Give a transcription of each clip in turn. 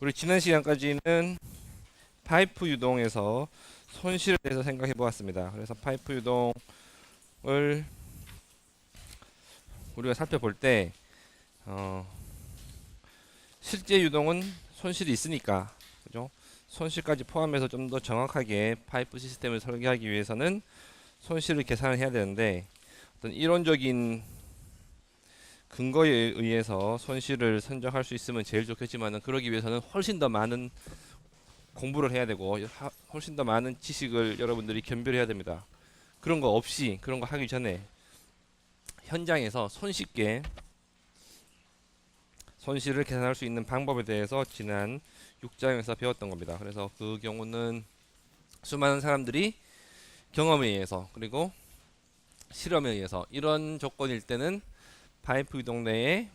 우리 지난 시간까지는 파이프 유동에서 손실에 대해서 생각해 보았습니다. 그래서 파이프 유동을 우리가 살펴볼 때 어, 실제 유동은 손실이 있으니까, 그죠? 손실까지 포함해서 좀 더 정확하게 파이프 시스템을 설계하기 위해서는 손실을 계산을 해야 되는데, 어떤 이론적인 근거에 의해서 손실을 선정할 수 있으면 제일 좋겠지만은, 그러기 위해서는 훨씬 더 많은 공부를 해야 되고 훨씬 더 많은 지식을 여러분들이 겸비해야 됩니다. 그런 거 없이, 그런 거 하기 전에 현장에서 손쉽게 손실을 계산할 수 있는 방법에 대해서 지난 6장에서 배웠던 겁니다. 그래서 그 경우는 수많은 사람들이 경험에 의해서, 그리고 실험에 의해서, 이런 조건일 때는 파이프 유동 내에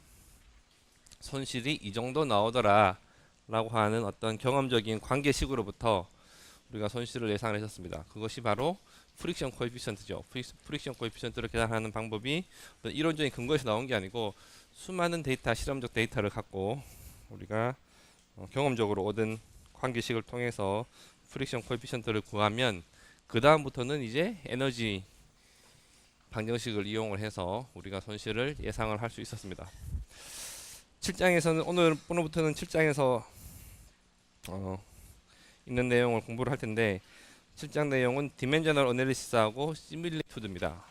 손실이 이 정도 나오더라 라고 하는 어떤 경험적인 관계식으로부터 우리가 손실을 예상을 했었습니다. 그것이 바로 프릭션 코에피션트죠. 프릭션 코에피션트를 계산하는 방법이 어떤 이론적인 근거에서 나온 게 아니고, 수많은 데이터, 실험적 데이터를 갖고 우리가 경험적으로 얻은 관계식을 통해서 프릭션 코에피션트를 구하면, 그 다음부터는 이제 에너지 방정식을 이용을 해서 우리가 손실을 예상을 할 수 있었습니다. 7장에서는 오늘부터는 7장에서 있는 내용을 공부를 할 텐데, 7장 내용은 디멘저널 어널리시스하고 시뮬리투드입니다.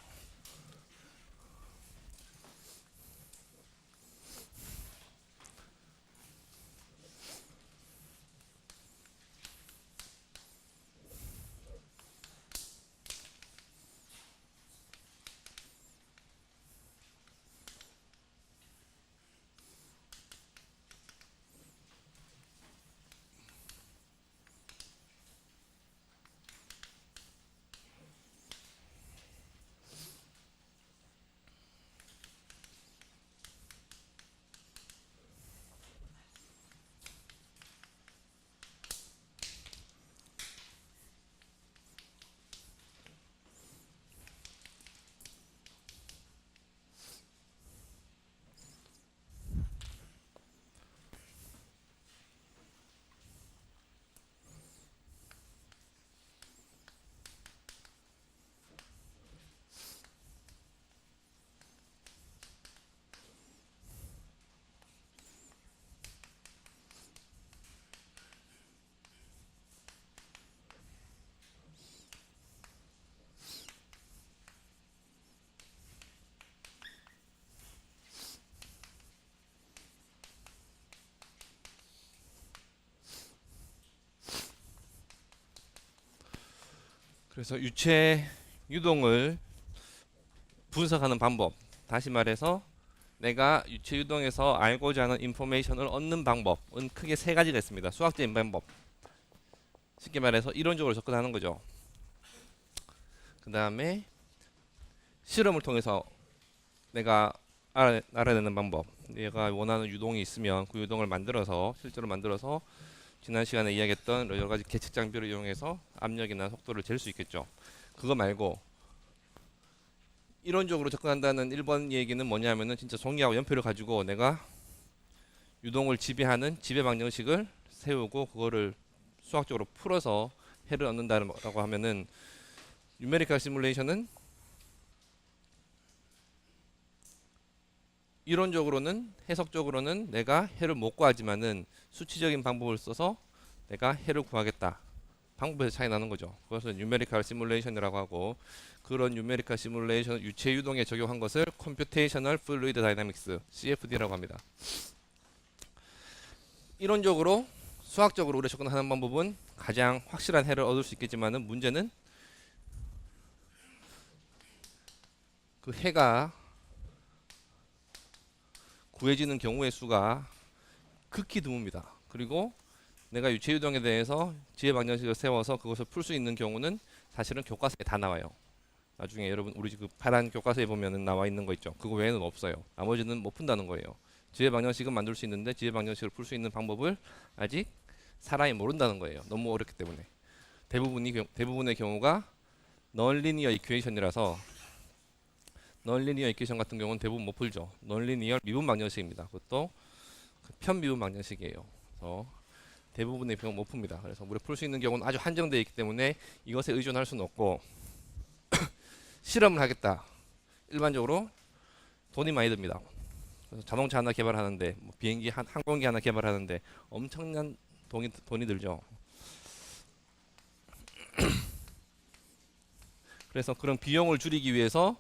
그래서 유체 유동을 분석하는 방법, 다시 말해서 내가 유체 유동에서 알고자 하는 인포메이션을 얻는 방법은 크게 세 가지가 있습니다. 수학적인 방법, 쉽게 말해서 이론적으로 접근하는 거죠. 그 다음에 실험을 통해서 내가 알아내는 방법, 내가 원하는 유동이 있으면 그 유동을 실제로 만들어서 지난 시간에 이야기했던 여러 가지 계측 장비를 이용해서 압력이나 속도를 잴 수 있겠죠. 그거 말고 이론적으로 접근한다는 1번 얘기는 뭐냐면은, 진짜 종이하고 연필을 가지고 내가 유동을 지배하는 지배 방정식을 세우고 그거를 수학적으로 풀어서 해를 얻는다라고 하면은, 뉴메리컬 시뮬레이션은 이론적으로는, 해석적으로는 내가 해를 못 구하지만은 수치적인 방법을 써서 내가 해를 구하겠다, 방법에서 차이 나는 거죠. 그것을 뉴메리컬 시뮬레이션이라고 하고, 그런 뉴메리컬 시뮬레이션 유체 유동에 적용한 것을 컴퓨테이셔널 플루이드 다이나믹스 CFD라고 합니다. 이론적으로, 수학적으로 우리가 접근하는 방법은 가장 확실한 해를 얻을 수 있겠지만은, 문제는 그 해가 구해지는 경우의 수가 극히 드뭅니다. 그리고 내가 유체 유동에 대해서 지혜 방정식을 세워서 그것을 풀 수 있는 경우는 사실은 교과서에 다 나와요. 나중에 여러분 우리 그 파란 교과서에 보면은 나와 있는 거 있죠. 그거 외에는 없어요. 나머지는 못 푼다는 거예요. 지혜 방정식은 만들 수 있는데 지혜 방정식을 풀 수 있는 방법을 아직 사람이 모른다는 거예요. 너무 어렵기 때문에. 대부분의 경우가 넌리니어 이퀘이션이라서, 넌리니어 이퀘이션 같은 경우는 대부분 못 풀죠. 넌리니어 미분 방정식입니다. 그것도 그 편미분 방정식이에요. 그래서 대부분의 비용 못 풉니다. 그래서 우리가 풀 수 있는 경우는 아주 한정되어 있기 때문에 이것에 의존할 수는 없고 실험을 하겠다. 일반적으로 돈이 많이 듭니다. 그래서 자동차 하나 개발하는데 뭐 비행기 항공기 하나 개발하는데 엄청난 돈이 들죠. 그래서 그런 비용을 줄이기 위해서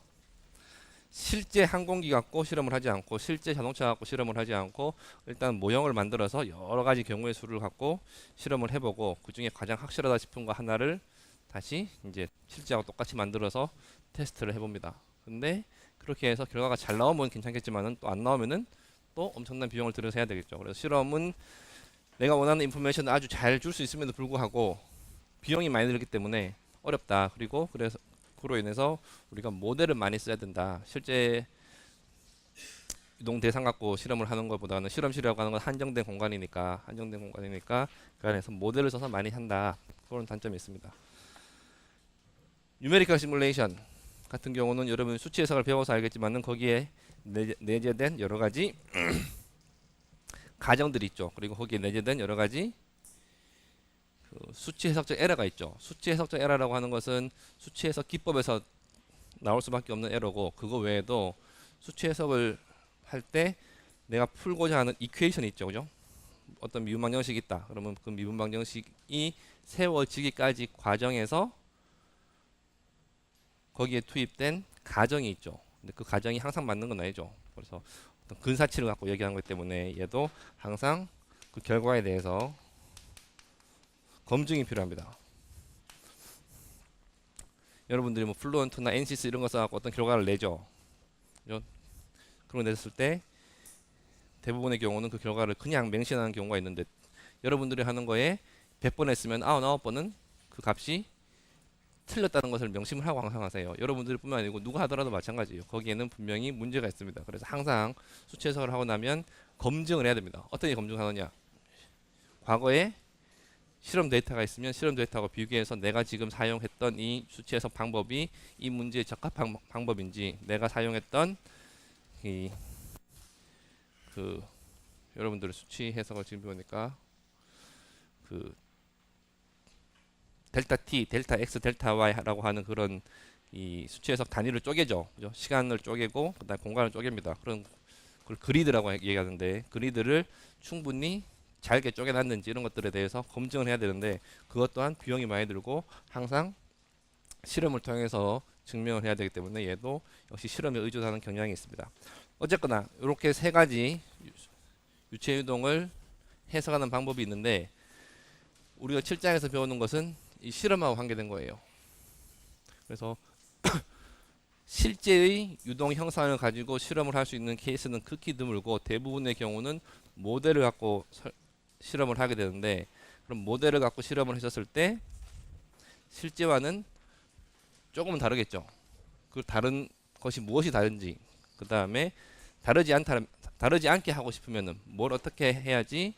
실제 항공기 갖고 실험을 하지 않고 실제 자동차 갖고 실험을 하지 않고 일단 모형을 만들어서 여러 가지 경우의 수를 갖고 실험을 해보고 그 중에 가장 확실하다 싶은 거 하나를 다시 이제 실제하고 똑같이 만들어서 테스트를 해봅니다. 근데 그렇게 해서 결과가 잘 나오면 괜찮겠지만은 또 안 나오면은 또 엄청난 비용을 들여서 해야 되겠죠. 그래서 실험은 내가 원하는 인포메이션을 아주 잘 줄 수 있음에도 불구하고 비용이 많이 들기 때문에 어렵다. 그래서 그로 인해서 우리가 모델을 많이 써야 된다. 실제 유동 대상 갖고 실험을 하는 것보다는 실험실이라고 하는 건 한정된 공간이니까 그 안에서 모델을 써서 많이 한다. 그런 단점이 있습니다. 뉴메리컬 시뮬레이션 같은 경우는 여러분 수치 해석을 배워서 알겠지만은 거기에 내재된 여러 가지 가정들이 있죠. 그리고 거기에 내재된 여러 가지 수치 해석적 에러가 있죠. 수치 해석적 에러라고 하는 것은 수치 해석 기법에서 나올 수밖에 없는 에러고, 그거 외에도 수치 해석을 할 때 내가 풀고자 하는 이퀘이션이 있죠. 그죠? 어떤 미분 방정식이 있다. 그러면 그 미분 방정식이 세워지기까지 과정에서 거기에 투입된 가정이 있죠. 근데 그 가정이 항상 맞는 건 아니죠. 그래서 어떤 근사치를 갖고 얘기하는 것 때문에 얘도 항상 그 결과에 대해서 검증이 필요합니다. 여러분들이 뭐 플루언트나 엔시스 이런 거 써갖고 어떤 결과를 내죠. 그런 거 냈을 때 대부분의 경우는 그 결과를 그냥 맹신하는 경우가 있는데, 여러분들이 하는 거에 100번 했으면 99번은 그 값이 틀렸다는 것을 명심을 하고 항상 하세요. 여러분들 뿐만 아니고 누가 하더라도 마찬가지예요. 거기에는 분명히 문제가 있습니다. 그래서 항상 수치 해석을 하고 나면 검증을 해야 됩니다. 어떻게 검증하느냐? 과거에 실험 데이터가 있으면 실험 데이터하고 비교해서 내가 지금 사용했던 이 수치 해석 방법이 이 문제에 적합한 방법인지, 내가 사용했던 여러분들의 수치 해석을 지금 보니까 그 델타 t, 델타 x, 델타 y라고 하는 그런 이 수치 해석 단위를 쪼개죠. 그죠? 시간을 쪼개고 그다음 공간을 쪼갭니다. 그런 걸 그리드라고 얘기하는데, 그리드를 충분히 잘게 쪼개놨는지 이런 것들에 대해서 검증을 해야 되는데, 그것 또한 비용이 많이 들고 항상 실험을 통해서 증명을 해야 되기 때문에 얘도 역시 실험에 의존하는 경향이 있습니다. 어쨌거나 이렇게 세 가지 유체 유동을 해석하는 방법이 있는데, 우리가 7장에서 배우는 것은 이 실험하고 관계된 거예요. 그래서 실제의 유동 형상을 가지고 실험을 할 수 있는 케이스는 극히 드물고, 대부분의 경우는 모델을 갖고 실험을 하게 되는데, 그럼 모델을 갖고 실험을 하셨을 때 실제와는 조금은 다르겠죠. 그 다른 것이 무엇이 다른지, 그 다음에 다르지 않게 하고 싶으면은 뭘 어떻게 해야지,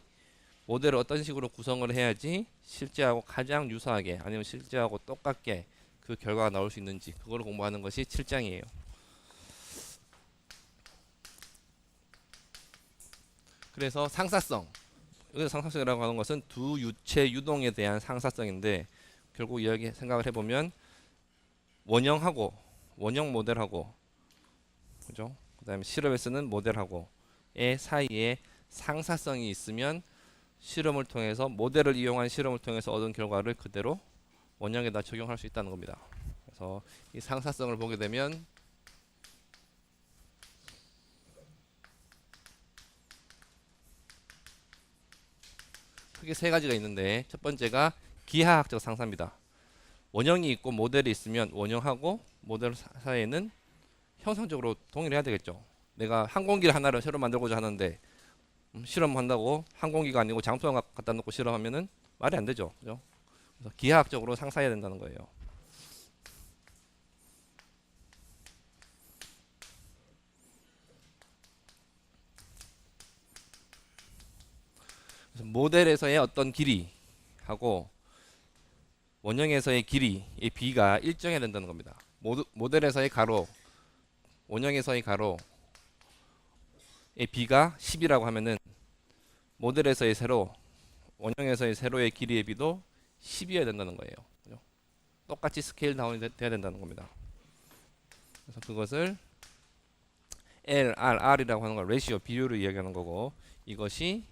모델을 어떤 식으로 구성을 해야지 실제하고 가장 유사하게 아니면 실제하고 똑같게 그 결과가 나올 수 있는지, 그걸 공부하는 것이 7장이에요. 그래서 상사성, 여기서 상사성이라고 하는 것은 두 유체 유동에 대한 상사성인데, 결국 이야기 생각을 해보면 원형 모델하고, 그죠? 그다음에 실험에 쓰는 모델하고의 사이에 상사성이 있으면 실험을 통해서, 모델을 이용한 실험을 통해서 얻은 결과를 그대로 원형에다 적용할 수 있다는 겁니다. 그래서 이 상사성을 보게 되면 크게 세 가지가 있는데, 첫 번째가 기하학적 상사입니다. 원형이 있고 모델이 있으면 원형하고 모델 사이에는 형상적으로 동의를 해야 되겠죠. 내가 항공기를 하나를 새로 만들고자 하는데 실험한다고 항공기가 아니고 장소형 갖다 놓고 실험하면은 말이 안 되죠. 그죠? 그래서 기하학적으로 상사해야 된다는 거예요. 그래서 모델에서의 어떤 길이하고 원형에서의 길이의 비가 일정해야 된다는 겁니다. 모델에서의 가로, 원형에서의 가로의 비가 10이라고 하면은 모델에서의 세로, 원형에서의 세로의 길이의 비도 10이어야 된다는 거예요. 그죠? 똑같이 스케일 다운이 돼야 된다는 겁니다. 그래서 그것을 LRR이라고 하는 걸 레시오 비율을 이야기하는 거고, 이것이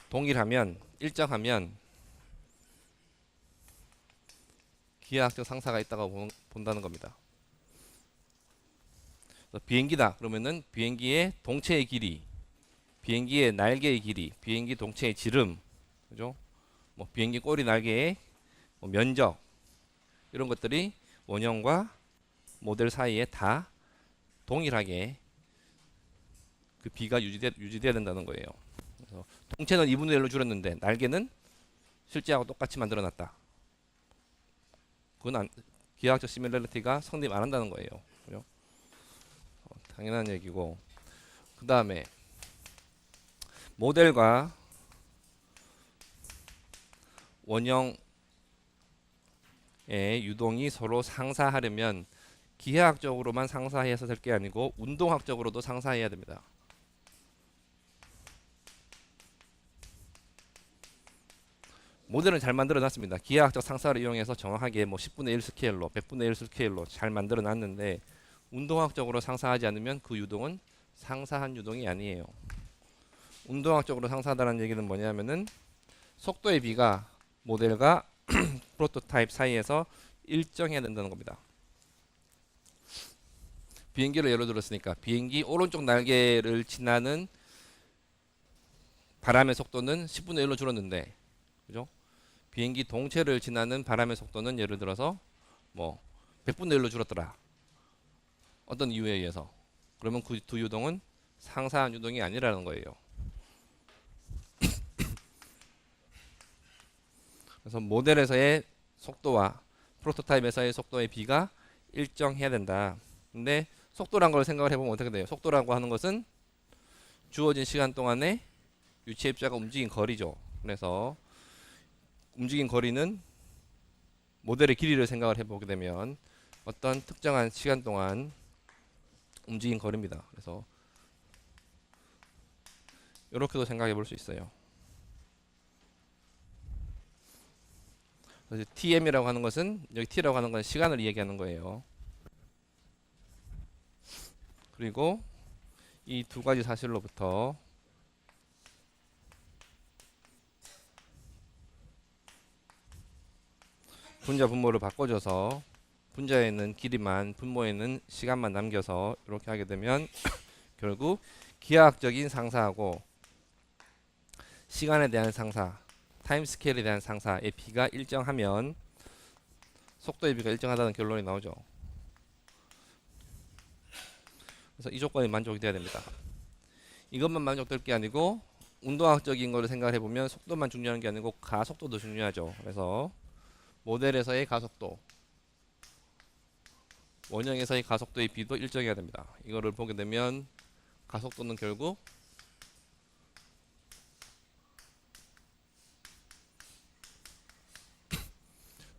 동일하면 일정하면 기하학적 상사가 있다고 본다는 겁니다. 비행기다 그러면은 비행기의 동체의 길이, 비행기의 날개의 길이, 비행기 동체의 지름, 그죠? 뭐 비행기 꼬리 날개의 뭐 면적, 이런 것들이 원형과 모델 사이에 다 동일하게 그 비가 유지돼야 된다는 거예요. 그래서 동체는 2분의 1로 줄였는데 날개는 실제하고 똑같이 만들어놨다. 그건 기하학적 시뮬러리티가 성립 안 한다는 거예요. 그죠? 당연한 얘기고, 그 다음에 모델과 원형의 유동이 서로 상사하려면 기하학적으로만 상사해서 될 게 아니고 운동학적으로도 상사해야 됩니다. 모델은 잘 만들어 놨습니다. 기하학적 상사를 이용해서 정확하게 뭐 10분의 1 스케일로, 100분의 1 스케일로 잘 만들어 놨는데, 운동학적으로 상사하지 않으면 그 유동은 상사한 유동이 아니에요. 운동학적으로 상사하다는 얘기는 뭐냐면은 속도의 비가 모델과 프로토타입 사이에서 일정해야 된다는 겁니다. 비행기를 예로 들었으니까 비행기 오른쪽 날개를 지나는 바람의 속도는 10분의 1로 줄었는데, 그죠? 비행기 동체를 지나는 바람의 속도는 예를 들어서 뭐 100분의 1로 줄었더라. 어떤 이유에 의해서. 그러면 그 두 유동은 상사한 유동이 아니라는 거예요. 그래서 모델에서의 속도와 프로토타입에서의 속도의 비가 일정해야 된다. 근데 속도란 걸 생각을 해보면 어떻게 돼요? 속도라고 하는 것은 주어진 시간 동안에 유체 입자가 움직인 거리죠. 그래서 움직인 거리는 모델의 길이를 생각을 해보게 되면 어떤 특정한 시간 동안 움직인 거리입니다. 그래서 이렇게도 생각해 볼 수 있어요. 그래서 TM이라고 하는 것은, 여기 T라고 하는 건 시간을 이야기하는 거예요. 그리고 이 두 가지 사실로부터 분자 분모를 바꿔줘서 분자에는 길이만, 분모에는 시간만 남겨서 이렇게 하게 되면 결국 기하학적인 상사하고 시간에 대한 상사, 타임 스케일에 대한 상사의 비가 일정하면 속도의 비가 일정하다는 결론이 나오죠. 그래서 이 조건이 만족이 돼야 됩니다. 이것만 만족될 게 아니고 운동학적인 거를 생각해 보면 속도만 중요한 게 아니고 가속도도 중요하죠. 그래서 모델에서의 가속도, 원형에서의 가속도의 비도 일정해야 됩니다. 이거를 보게 되면 가속도는 결국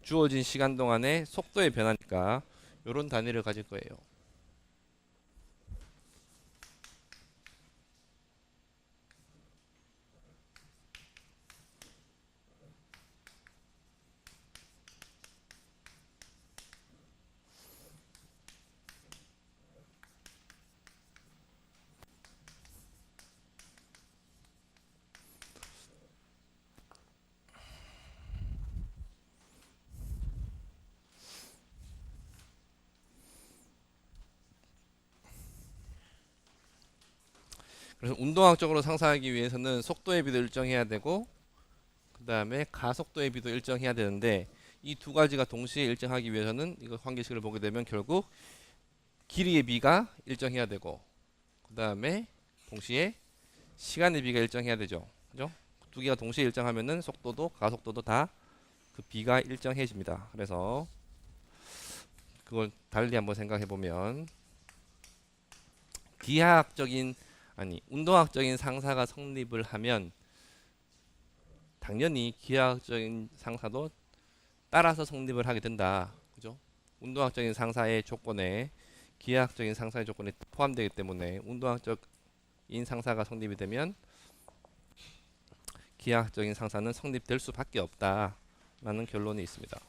주어진 시간 동안의 속도의 변화니까 이런 단위를 가질 거예요. 그래서 운동학적으로 상상하기 위해서는 속도의 비도 일정해야 되고 그 다음에 가속도의 비도 일정해야 되는데, 이 두 가지가 동시에 일정하기 위해서는 이거 관계식을 보게 되면 결국 길이의 비가 일정해야 되고 그 다음에 동시에 시간의 비가 일정해야 되죠. 그죠? 두 개가 동시에 일정하면은 속도도 가속도도 다 그 비가 일정해집니다. 그래서 그걸 달리 한번 생각해 보면 기하학적인, 아니 운동학적인 상사가 성립을 하면 당연히 기하학적인 상사도 따라서 성립을 하게 된다. 그죠? 운동학적인 상사의 조건에 기하학적인 상사의 조건이 포함되기 때문에 운동학적인 상사가 성립이 되면 기하학적인 상사는 성립될 수밖에 없다라는 결론이 있습니다.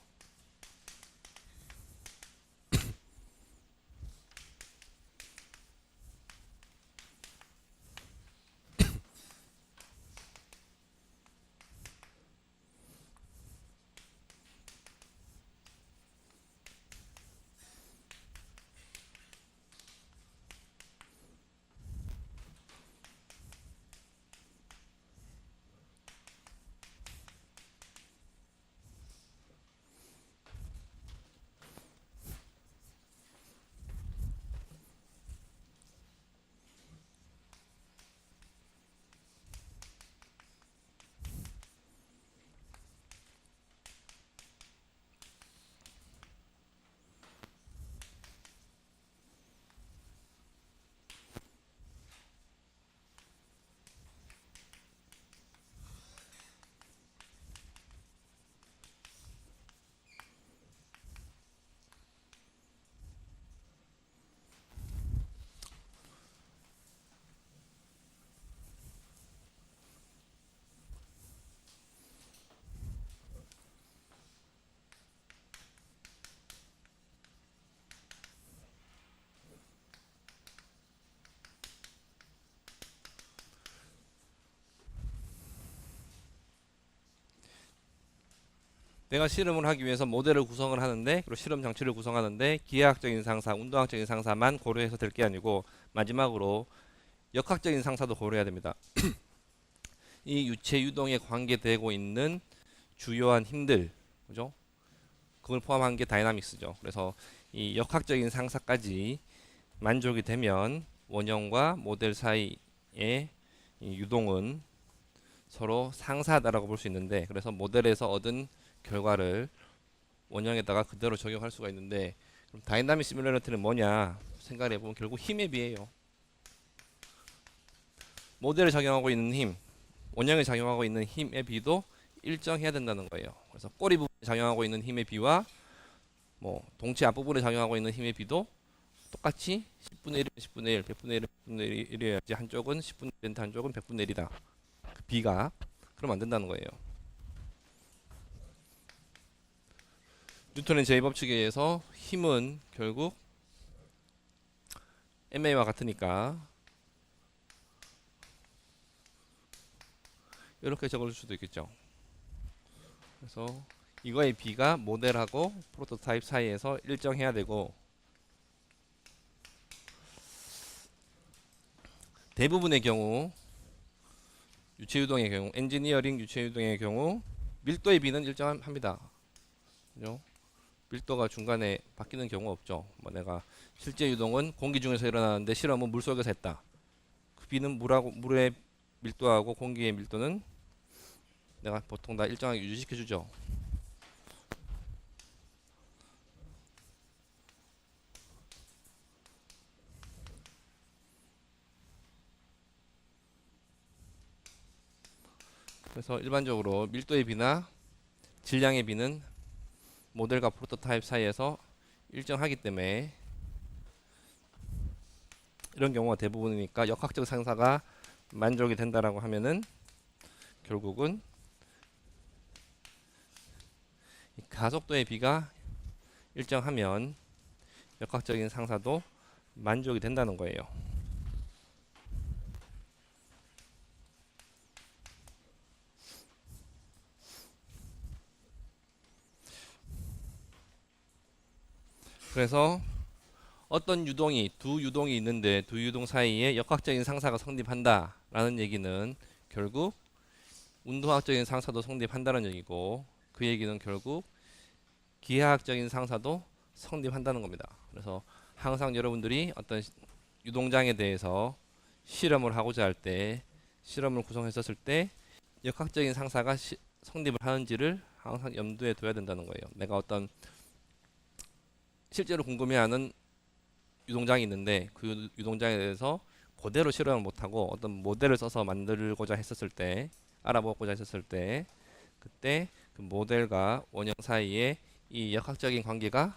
내가 실험을 하기 위해서 모델을 구성을 하는데, 그리고 실험 장치를 구성하는데 기하학적인 상사, 운동학적인 상사만 고려해서 될 게 아니고 마지막으로 역학적인 상사도 고려해야 됩니다. 이 유체 유동에 관계되고 있는 주요한 힘들, 그죠? 그걸 포함한 게 다이나믹스죠. 그래서 이 역학적인 상사까지 만족이 되면 원형과 모델 사이의 이 유동은 서로 상사하다라고 볼 수 있는데, 그래서 모델에서 얻은 결과를 원형에다가 그대로 적용할 수가 있는데, 그럼 다이나믹 시뮬레이터는 뭐냐 생각을 해보면 결국 힘에 비해요. 모델에 적용하고 있는 힘, 원형에 작용하고 있는 힘의 비도 일정해야 된다는 거예요. 그래서 꼬리 부분에 작용하고 있는 힘의 비와 뭐 동체 앞부분에 작용하고 있는 힘의 비도 똑같이 10분의 1, 10분의 1, 100분의 1, 100분의 1이어야지 한쪽은 10분의 1, 한쪽은 100분의 1이다. 그 비가 그러면 안 된다는 거예요. 뉴턴의 제2법칙에 의해서 힘은 결국 ma와 같으니까 이렇게 적을 수도 있겠죠. 그래서 이거의 비가 모델하고 프로토타입 사이에서 일정해야 되고, 대부분의 경우 유체유동의 경우, 엔지니어링 유체유동의 경우 밀도의 비는 일정합니다. 그죠? 밀도가 중간에 바뀌는 경우가 없죠. 뭐 내가 실제 유동은 공기 중에서 일어나는데 실험은 물 속에서 했다. 그 비는 물의 밀도하고 공기의 밀도는 내가 보통 다 일정하게 유지시켜 주죠. 그래서 일반적으로 밀도의 비나 질량의 비는 모델과 프로토타입 사이에서 일정하기 때문에 이런 경우가 대부분이니까 역학적 상사가 만족이 된다라고 하면은 결국은 가속도의 비가 일정하면 역학적인 상사도 만족이 된다는 거예요. 그래서 어떤 유동이 두 유동이 있는데 두 유동 사이에 역학적인 상사가 성립한다라는 얘기는 결국 운동학적인 상사도 성립한다는 얘기고, 그 얘기는 결국 기하학적인 상사도 성립한다는 겁니다. 그래서 항상 여러분들이 어떤 유동장에 대해서 실험을 하고자 할 때, 실험을 구성했었을 때 역학적인 상사가 성립을 하는지를 항상 염두에 둬야 된다는 거예요. 내가 어떤 실제로 궁금해하는 유동장이 있는데 그 유동장에 대해서 그대로 실험을 못하고 어떤 모델을 써서 만들고자 했었을 때, 알아보고자 했었을 때, 그때 그 모델과 원형 사이에 이 역학적인 관계가,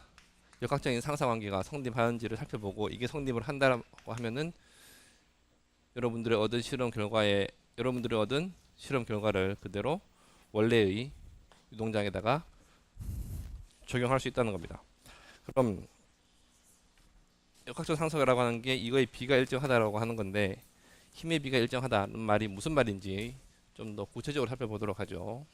역학적인 상사 관계가 성립하는지를 살펴보고, 이게 성립을 한다고 하면은 여러분들의 얻은 실험 결과에, 여러분들이 얻은 실험 결과를 그대로 원래의 유동장에다가 적용할 수 있다는 겁니다. 그럼 역학적 상속이라고 하는 게 이거의 비가 일정하다라고 하는 건데, 힘의 비가 일정하다는 말이 무슨 말인지 좀 더 구체적으로 살펴보도록 하죠.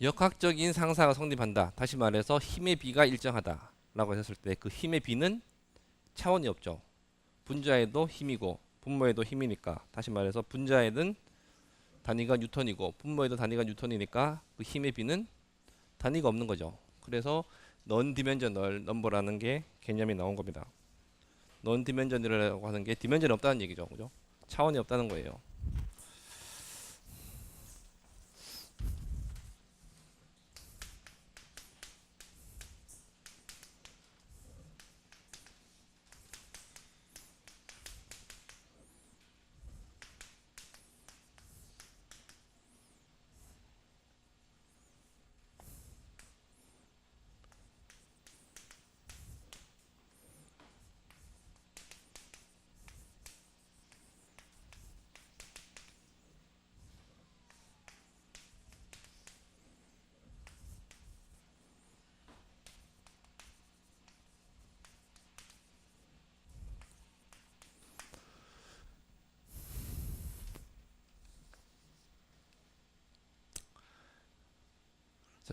역학적인 상사가 성립한다. 다시 말해서 힘의 비가 일정하다 라고 했을 때 그 힘의 비는 차원이 없죠. 분자에도 힘이고 분모에도 힘이니까, 다시 말해서 분자에는 단위가 뉴턴이고 분모에도 단위가 뉴턴이니까 그 힘의 비는 단위가 없는 거죠. 그래서 넌 디멘저널 넘버라는 게 개념이 나온 겁니다. 넌 디멘저널이라고 하는 게 디멘전이 없다는 얘기죠. 그죠? 차원이 없다는 거예요.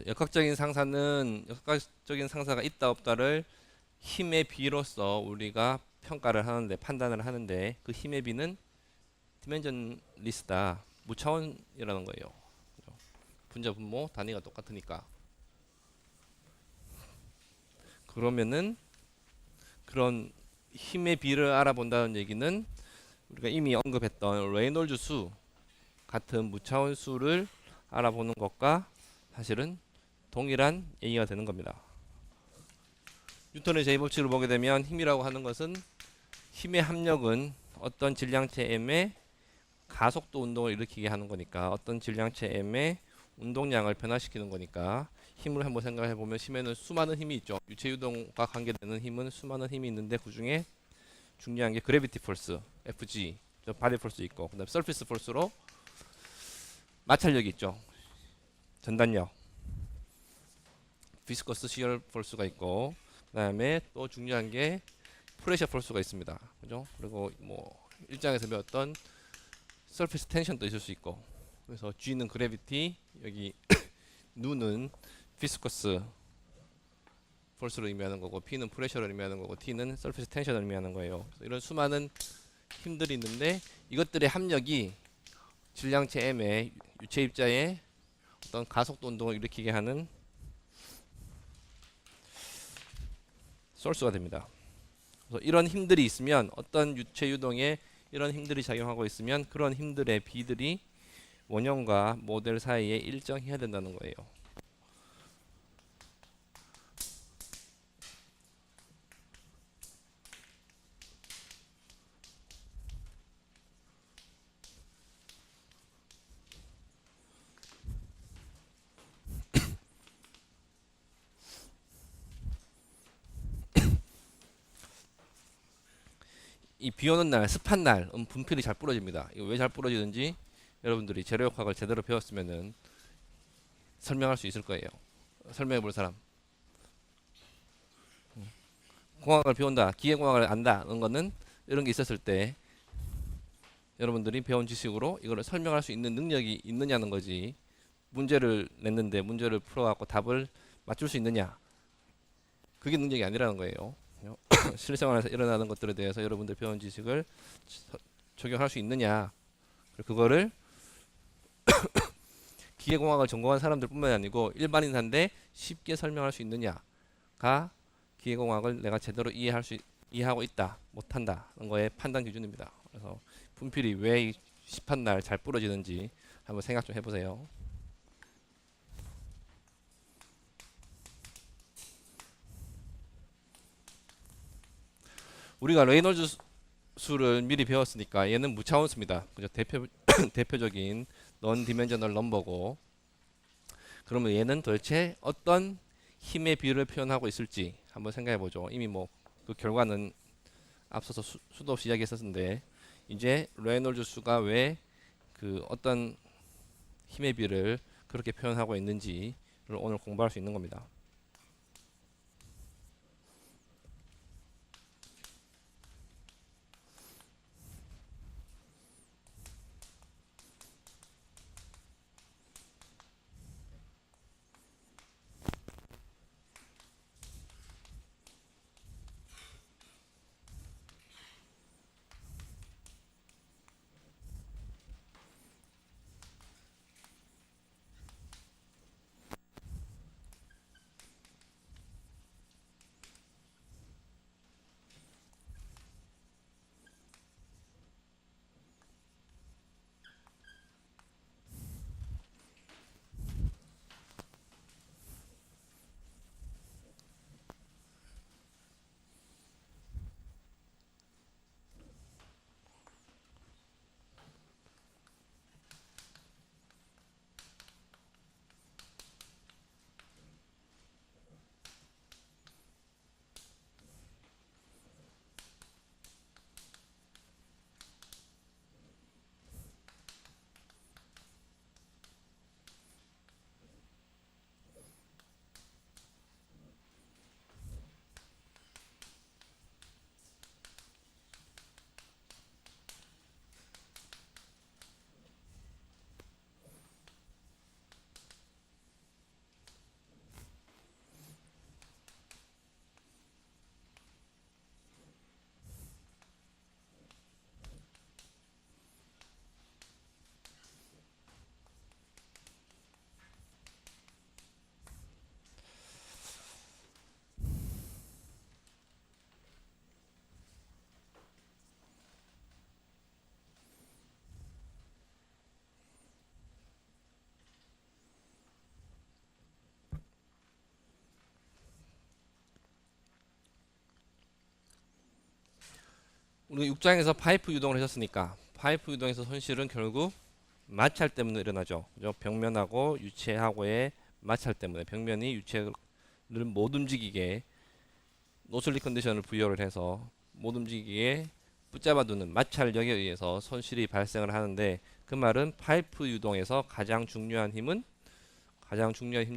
역학적인 상사는 역학적인 상사가 있다 없다를 힘의 비로서 우리가 평가를 하는데, 판단을 하는데, 그 힘의 비는 디멘전리스다, 무차원이라는 거예요. 분자 분모 단위가 똑같으니까. 그러면은 그런 힘의 비를 알아본다는 얘기는 우리가 이미 언급했던 레이놀즈 수 같은 무차원 수를 알아보는 것과 사실은 동일한 얘기가 되는 겁니다. 뉴턴의 제2법칙을 보게 되면 힘이라고 하는 것은, 힘의 합력은 어떤 질량체 m의 가속도 운동을 일으키게 하는 거니까, 어떤 질량체 m의 운동량을 변화시키는 거니까, 힘을 한번 생각해 보면 힘에는 수많은 힘이 있죠. 유체 유동과 관계되는 힘은 수많은 힘이 있는데, 그 중에 중요한 게 그래비티 폴스 FG, 바디 폴스 있고, 그다음 서피스 폴스로 마찰력이 있죠. 전단력, 비스커스 시얼 폴스가 있고, 그다음에 또 중요한 게 프레셔 폴스가 있습니다. 그죠? 그리고 뭐 일장에서 배웠던 서피스 텐션도 있을 수 있고, 그래서 G는 그래비티, 여기 누는 비스커스 폴스를 의미하는 거고, P는 프레셔를 의미하는 거고, T는 서피스 텐션을 의미하는 거예요. 그래서 이런 수많은 힘들이 있는데, 이것들의 합력이 질량체 m의 유체 입자에 어떤 가속도 운동을 일으키게 하는 소스가 됩니다. 그래서 이런 힘들이 있으면, 어떤 유체 유동에 이런 힘들이 작용하고 있으면 그런 힘들의 비들이 원형과 모델 사이에 일정해야 된다는 거예요. 이 비오는 날, 습한 날, 분필이 잘 부러집니다. 이거 왜 잘 부러지는지 여러분들이 재료역학을 제대로 배웠으면은 설명할 수 있을 거예요. 설명해 볼 사람. 공학을 배운다, 기계공학을 안다는 거는 이런 게 있었을 때 여러분들이 배운 지식으로 이거를 설명할 수 있는 능력이 있느냐는 거지, 문제를 냈는데 문제를 풀어갖고 답을 맞출 수 있느냐, 그게 능력이 아니라는 거예요. 실생활에서 일어나는 것들에 대해서 여러분들 배운 지식을 적용할 수 있느냐, 그거를 기계공학을 전공한 사람들뿐만이 아니고 일반인한테 쉽게 설명할 수 있느냐가 기계공학을 내가 제대로 이해하고 있다, 못한다는 거의 판단 기준입니다. 그래서 분필이 왜 시판날 잘 부러지는지 한번 생각 좀 해보세요. 우리가 레이놀즈 수를 미리 배웠으니까 얘는 무차원수입니다. 그죠? 대표적인 넌 디멘셔널 넘버고, 그러면 얘는 도대체 어떤 힘의 비율을 표현하고 있을지 한번 생각해 보죠. 이미 뭐 그 결과는 앞서서 수도 없이 이야기했었는데, 이제 레이놀즈 수가 왜 그 어떤 힘의 비율을 그렇게 표현하고 있는지를 오늘 공부할 수 있는 겁니다. 우리 6장에서 파이프 유동을 하셨으니까 파이프 유동에서 손실은 결국 마찰 때문에 일어나죠. 그죠? 벽면하고 유체하고의 마찰 때문에 벽면이 유체를 못 움직이게 노슬리 컨디션을 부여를 해서 못 움직이게 붙잡아두는 마찰력에 의해서 손실이 발생을 하는데, 그 말은 파이프 유동에서 가장 중요한 힘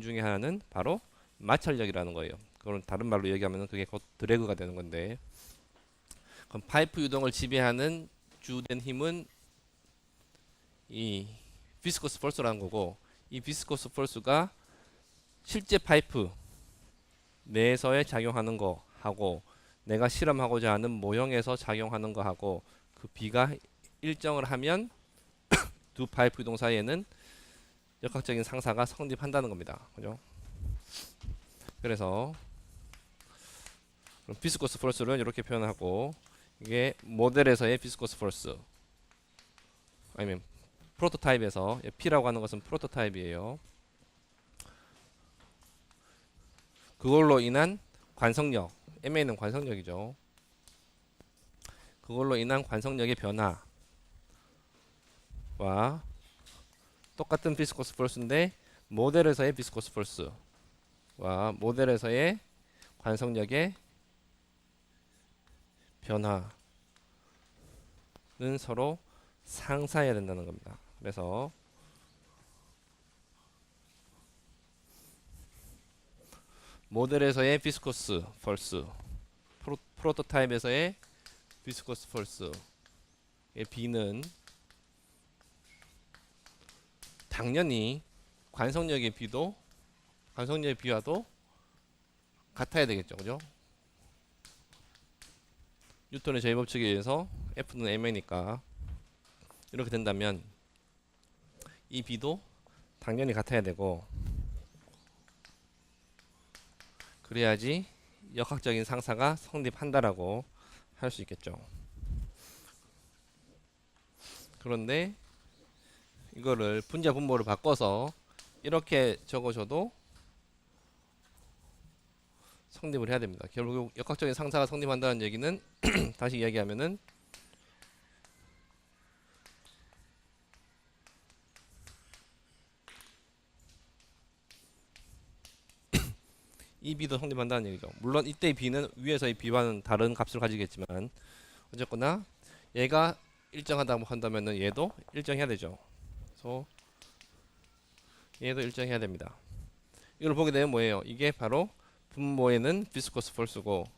중에 하나는 바로 마찰력이라는 거예요. 그건 다른 말로 얘기하면 그게 곧 드래그가 되는 건데, 그럼 파이프 유동을 지배하는 주된 힘은 이 비스코스 폴스라는 거고, 이 비스코스 폴스가 실제 파이프 내에서의 작용하는 거 하고 내가 실험하고자 하는 모형에서 작용하는 거 하고 그 비가 일정을 하면 두 파이프 유동 사이에는 역학적인 상사가 성립한다는 겁니다. 그죠? 그래서 비스코스 폴스를 이렇게 표현하고, 이게 모델에서의 비스코스 폴스, 아니면 프로토타입에서 P라고 하는 것은 프로토타입이에요. 그걸로 인한 관성력, MA는 관성력이죠. 그걸로 인한 관성력의 변화와 똑같은 비스코스 폴스인데 모델에서의 비스코스 폴스와 모델에서의 관성력의 변화는 서로 상사해야 된다는 겁니다. 그래서 모델에서의 비스코스 폴스, 프로토타입에서의 비스코스 폴스의 B는 당연히 관성력의 B와도 같아야 되겠죠. 그죠? 뉴턴의 제2법칙에 의해서 F는 ma니까 이렇게 된다면 이 B도 당연히 같아야 되고, 그래야지 역학적인 상사가 성립한다라고 할 수 있겠죠. 그런데 이거를 분자 분모를 바꿔서 이렇게 적어줘도 성립을 해야 됩니다. 결국 역학적인 상사가 성립한다는 얘기는 다시 이야기하면은 이 B도 성립한다는 얘기죠. 물론 이때 B는 위에서의 B와는 다른 값을 가지겠지만 어쨌거나 얘가 일정하다고 한다면은 얘도 일정해야 되죠. 그래서 얘도 일정해야 됩니다. 이걸 보게 되면 뭐예요? 이게 바로 분모에는 비스코스 폴스고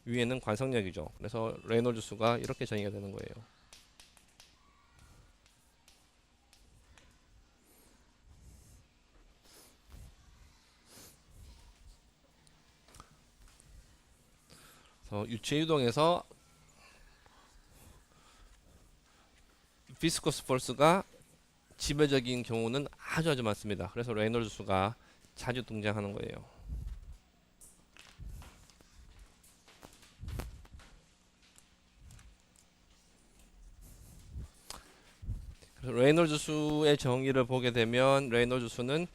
위에는 관성력이죠. 그래서 레이놀드 수가 이렇게 정의가 되는 거예요. 그래서 유체 유동에서 비스코스 폴스가 지배적인 경우는 아주 많습니다. 그래서 레이놀드 수가 자주 등장하는 거예요. 그래서 레이놀드 수의 정의를 보게 되면 레이놀드 수는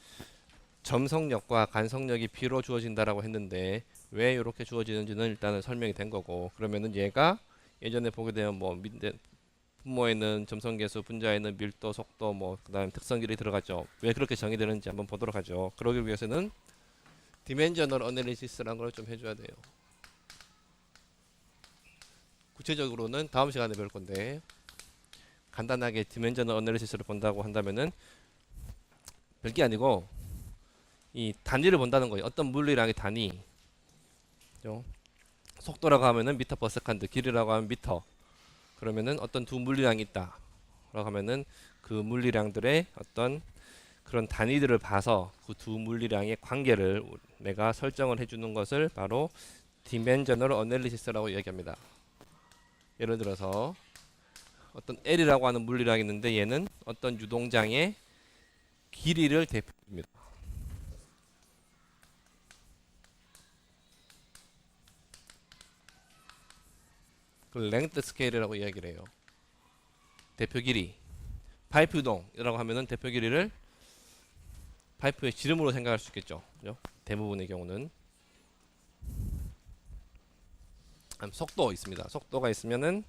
점성력과 간성력이 B로 주어진다라고 했는데 왜 이렇게 주어지는지는 일단은 설명이 된 거고, 그러면은 얘가 예전에 보게 되면 뭐 분모에는 점성계수, 분자에는 밀도, 속도, 뭐 그다음 특성끼리 들어갔죠. 왜 그렇게 정의되는지 한번 보도록 하죠. 그러기 위해서는 디멘저널 어널리시스라는 걸 좀 해줘야 돼요. 구체적으로는 다음 시간에 배울 건데, 간단하게 디멘저널 어널리시스를 본다고 한다면은 별게 아니고 이 단위를 본다는 거예요. 어떤 물리량의 단위, 속도라고 하면은 미터 퍼 세컨드, 길이라고 하면 미터. 그러면은 어떤 두 물리량이 있다 라고 하면은 그 물리량들의 어떤 그런 단위들을 봐서 그 두 물리량의 관계를 내가 설정을 해주는 것을 바로 디멘저널 어널리시스라고 이야기합니다. 예를 들어서 어떤 L이라고 하는 물리량이 있는데 얘는 어떤 유동장의 길이를 대표합니다. 그걸 랭트 스케일이라고 이야기를 해요. 대표 길이. 파이프 유동이라고 하면은 대표 길이를 파이프의 지름으로 생각할 수 있겠죠. 그죠? 대부분의 경우는. 속도 있습니다. 속도가 있으면은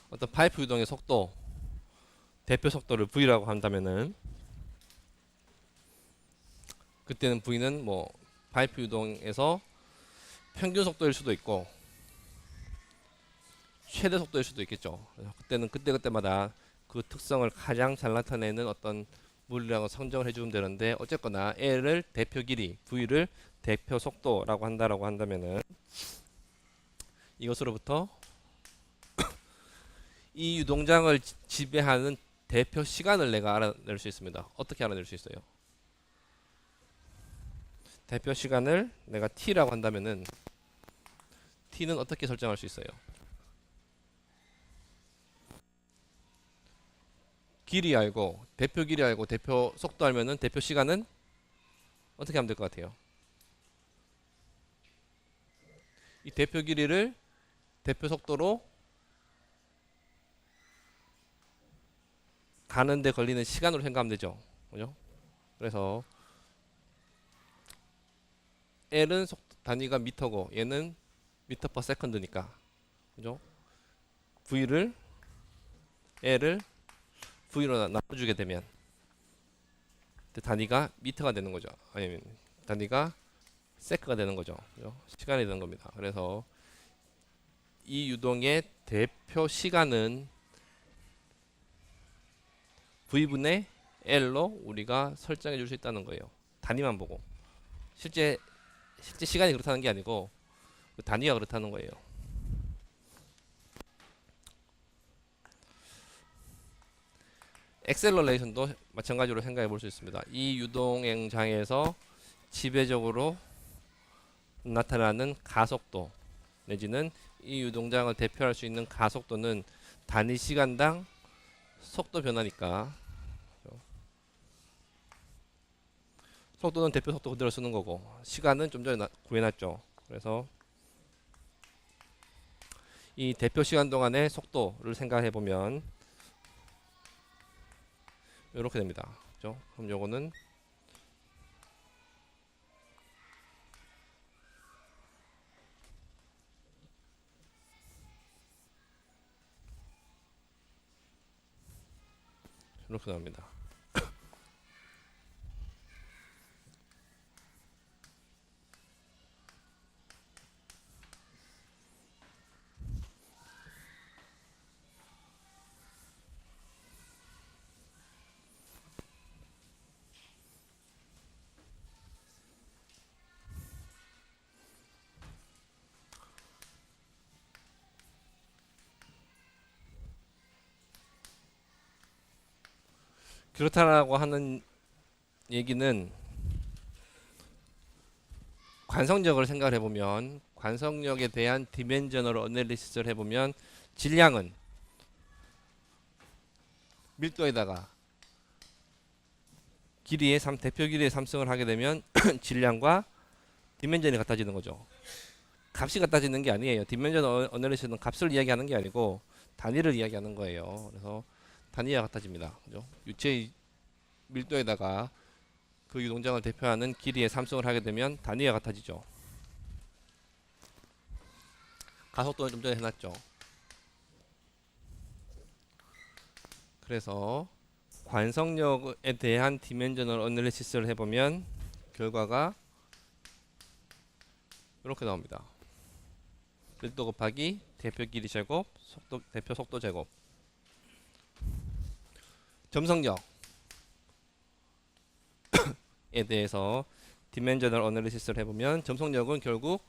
어떤 파이프 유동의 속도, 대표 속도를 V라고 한다면은 그때는 V는 뭐 파이프 유동에서 평균 속도일 수도 있고 최대 속도일 수도 있겠죠. 그래서 그때는 그때마다 그 특성을 가장 잘 나타내는 어떤 물리량을 성정을 해주면 되는데, 어쨌거나 L을 대표 길이, V를 대표 속도라고 한다라고 한다면은 이것으로부터 이 유동장을 지배하는 대표 시간을 내가 알아낼 수 있습니다. 어떻게 알아낼 수 있어요? 대표 시간을 내가 T라고 한다면은 T는 어떻게 설정할 수 있어요? 길이 알고 대표 길이 알고 대표 속도 알면은 대표 시간은 어떻게 하면 될 것 같아요? 이 대표 길이를 대표 속도로 가는데 걸리는 시간으로 생각하면 되죠. 그죠? 그래서 L은 단위가 미터고 얘는 미터 퍼 세컨드니까, 그죠? V를 L을 V로 나눠주게 되면 단위가 미터가 되는 거죠. 아니면 단위가 세크가 되는 거죠. 그죠? 시간이 되는 겁니다. 그래서 이 유동의 대표 시간은 V분의 L로 우리가 설정해 줄 수 있다는 거예요. 단위만 보고. 실제 시간이 그렇다는 게 아니고 그 단위가 그렇다는 거예요. 엑셀러레이션도 마찬가지로 생각해 볼 수 있습니다. 이 유동행 장에서 지배적으로 나타나는 가속도 내지는 이 유동장을 대표할 수 있는 가속도는 단위 시간당 속도 변화니까 속도는 대표 속도 그대로 쓰는 거고 시간은 좀 전에 구해놨죠. 그래서 이 대표 시간 동안의 속도를 생각해 보면 이렇게 됩니다. 그죠? 그럼 요거는 이렇게 나옵니다. 그렇다라고 하는 얘기는 관성력을 생각을 해보면 관성력에 대한 디멘저널 어널리시스를 해보면 질량은 밀도에다가 길이의 대표 길이의 삼성을 하게 되면 질량과 디멘전이 같아지는 거죠. 값이 같아지는 게 아니에요. 디멘전 어널리시스는 값을 이야기하는 게 아니고 단위를 이야기하는 거예요. 그래서 단위가 같아집니다. 그죠? 유체의 밀도에다가 그 유동장을 대표하는 길이의 삼성을 하게 되면 단위가 같아지죠. 가속도는 좀 전에 해놨죠. 그래서 관성력에 대한 디멘저널 어널리시스를 해보면 결과가 이렇게 나옵니다. 밀도 곱하기 대표 길이 제곱 대표 속도 제곱. 점성력에 대해서 디멘저널 어널리시스를 해보면 점성력은 결국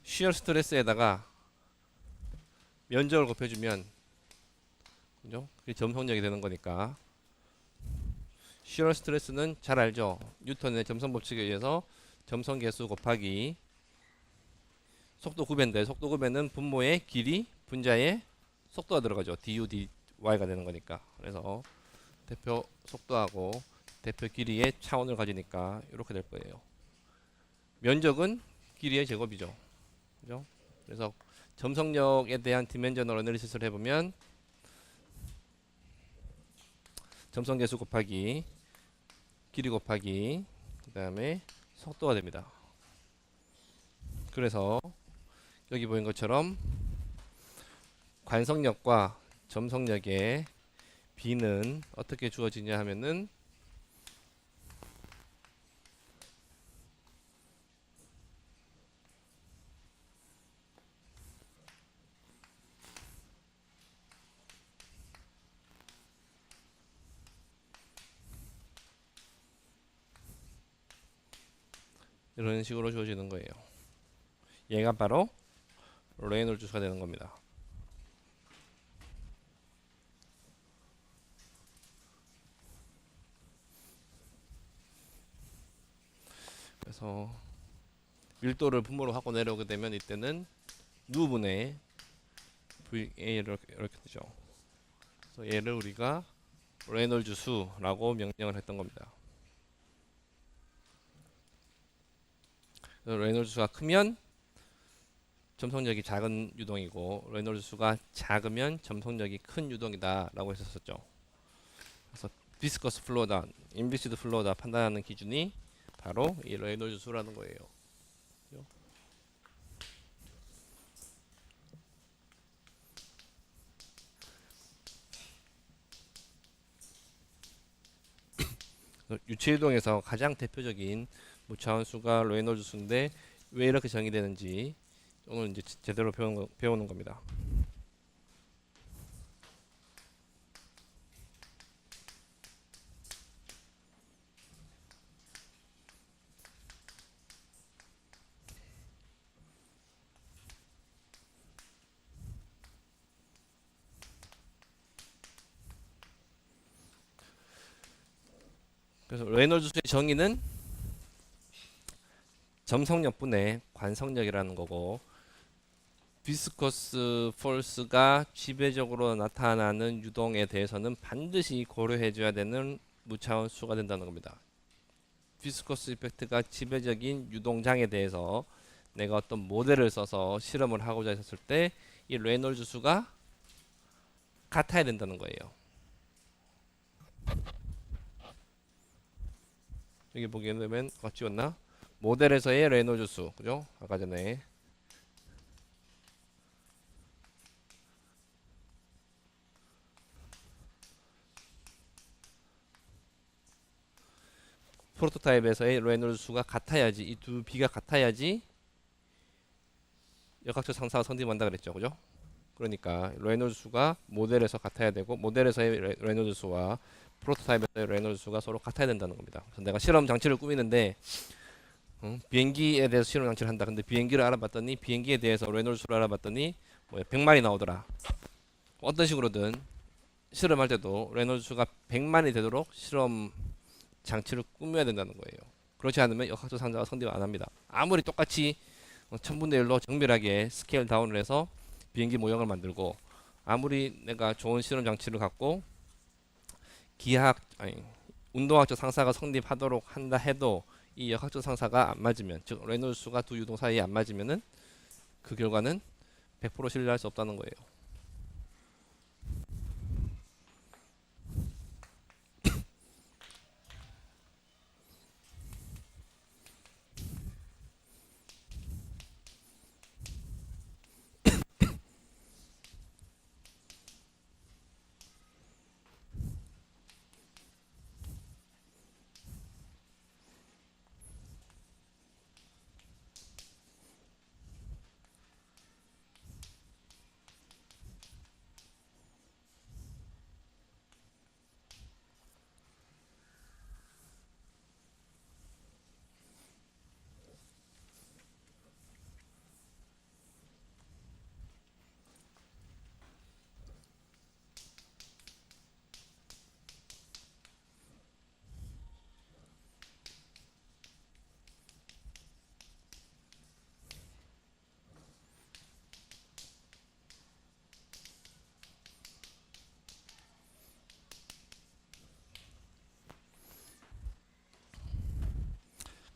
시어 스트레스에다가 면적을 곱해주면 그죠? 그게 점성력이 되는 거니까 시어 스트레스는 잘 알죠? 뉴턴의 점성 법칙에 의해서 점성 계수 곱하기 속도 구배인데 속도 구배는 분모의 길이 분자의 속도가 들어가죠. du dy가 되는 거니까. 그래서 대표 속도하고 대표 길이의 차원을 가지니까 이렇게 될 거예요. 면적은 길이의 제곱이죠. 그죠? 그래서 점성력에 대한 디멘저널 어널리시스를 해보면 점성 계수 곱하기 길이 곱하기 그 다음에 속도가 됩니다. 그래서 여기 보인 것처럼 관성력과 점성력의 B는 어떻게 주어지냐 하면은 이런 식으로 주어지는 거예요. 얘가 바로 레이놀즈수가 되는 겁니다. 그래서 밀도를 분모로 하고 내려오게 되면 이때는 누분의 VA를 이렇게 되죠. 그래서 얘를 우리가 레이놀즈 수라고 명령을 했던 겁니다. 레이놀즈 수가 크면 점성력이 작은 유동이고 레이놀즈 수가 작으면 점성력이 큰 유동이다 라고 했었죠. 그래서 비스커스 플로우다, 인비시드 플로우다 판단하는 기준이 바로 이 레이놀즈 수라는 거예요. 유체이동에서 가장 대표적인 무차원 수가 레이놀즈 수인데 왜 이렇게 정의되는지 오늘 이제 제대로 배우는 겁니다. 그래서 레놀드 수의 정의는 점성력분의 관성력이라는 거고, 비스커스 폴스가 지배적으로 나타나는 유동에 대해서는 반드시 고려해줘야 되는 무차원 수가 된다는 겁니다. 비스커스 이펙트가 지배적인 유동장에 대해서 내가 어떤 모델을 써서 실험을 하고자 했을 때 이 레놀드 수가 같아야 된다는 거예요. 여기 보게 되면 찍었나? 모델에서의 레놀드 수, 그죠? 아까 전에 프로토타입에서의 레놀드 수가 같아야지, 이 두 비가 같아야지 역학적 상사가 성립한다 그랬죠, 그죠? 그러니까 레놀드 수가 모델에서 같아야 되고, 모델에서의 레놀드 수와 프로토타입에서의 레놀드 수가 서로 같아야 된다는 겁니다. 그래서 내가 실험 장치를 꾸미는데 비행기에 대해서 실험 장치를 한다. 근데 비행기를 알아봤더니, 비행기에 대해서 레놀드 수를 알아봤더니 100만이 나오더라. 어떤 식으로든 실험할 때도 레놀드 수가 100만이 되도록 실험 장치를 꾸며야 된다는 거예요. 그렇지 않으면 역학적 상자가 성립 안 합니다. 아무리 똑같이 1000분의 1로 정밀하게 스케일 다운을 해서 비행기 모형을 만들고, 아무리 내가 좋은 실험 장치를 갖고 운동학적 상사가 성립하도록 한다 해도 이 역학적 상사가 안 맞으면, 즉 레놀드 수가 두 유동 사이에 안 맞으면은 그 결과는 100% 신뢰할 수 없다는 거예요.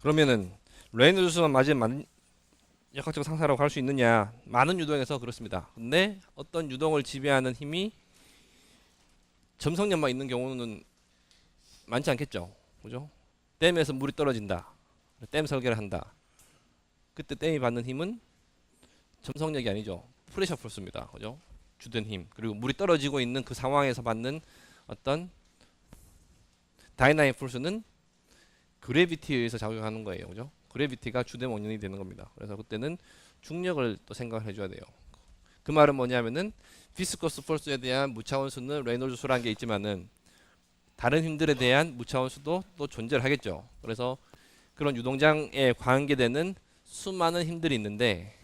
그러면은 레놀드 수만 맞으면 역학적 상사라고 할 수 있느냐? 많은 유동에서 그렇습니다. 근데 어떤 유동을 지배하는 힘이 점성력만 있는 경우는 많지 않겠죠, 그죠? 댐에서 물이 떨어진다, 댐 설계를 한다. 그때 댐이 받는 힘은 점성력이 아니죠, 프레셔 포스입니다, 그죠? 주된 힘. 그리고 물이 떨어지고 있는 그 상황에서 받는 어떤 다이나믹 포스는 그래비티에 의해서 작용하는 거예요, 그죠? 그래비티가 주된 원인이 되는 겁니다. 그래서 그때는 중력을 또 생각을 해줘야 돼요. 그 말은 뭐냐면은 비스커스 폴스에 대한 무차원 수는 레놀드 수라는 게 있지만은 다른 힘들에 대한 무차원 수도 또 존재를 하겠죠. 그래서 그런 유동장에 관계되는 수많은 힘들이 있는데,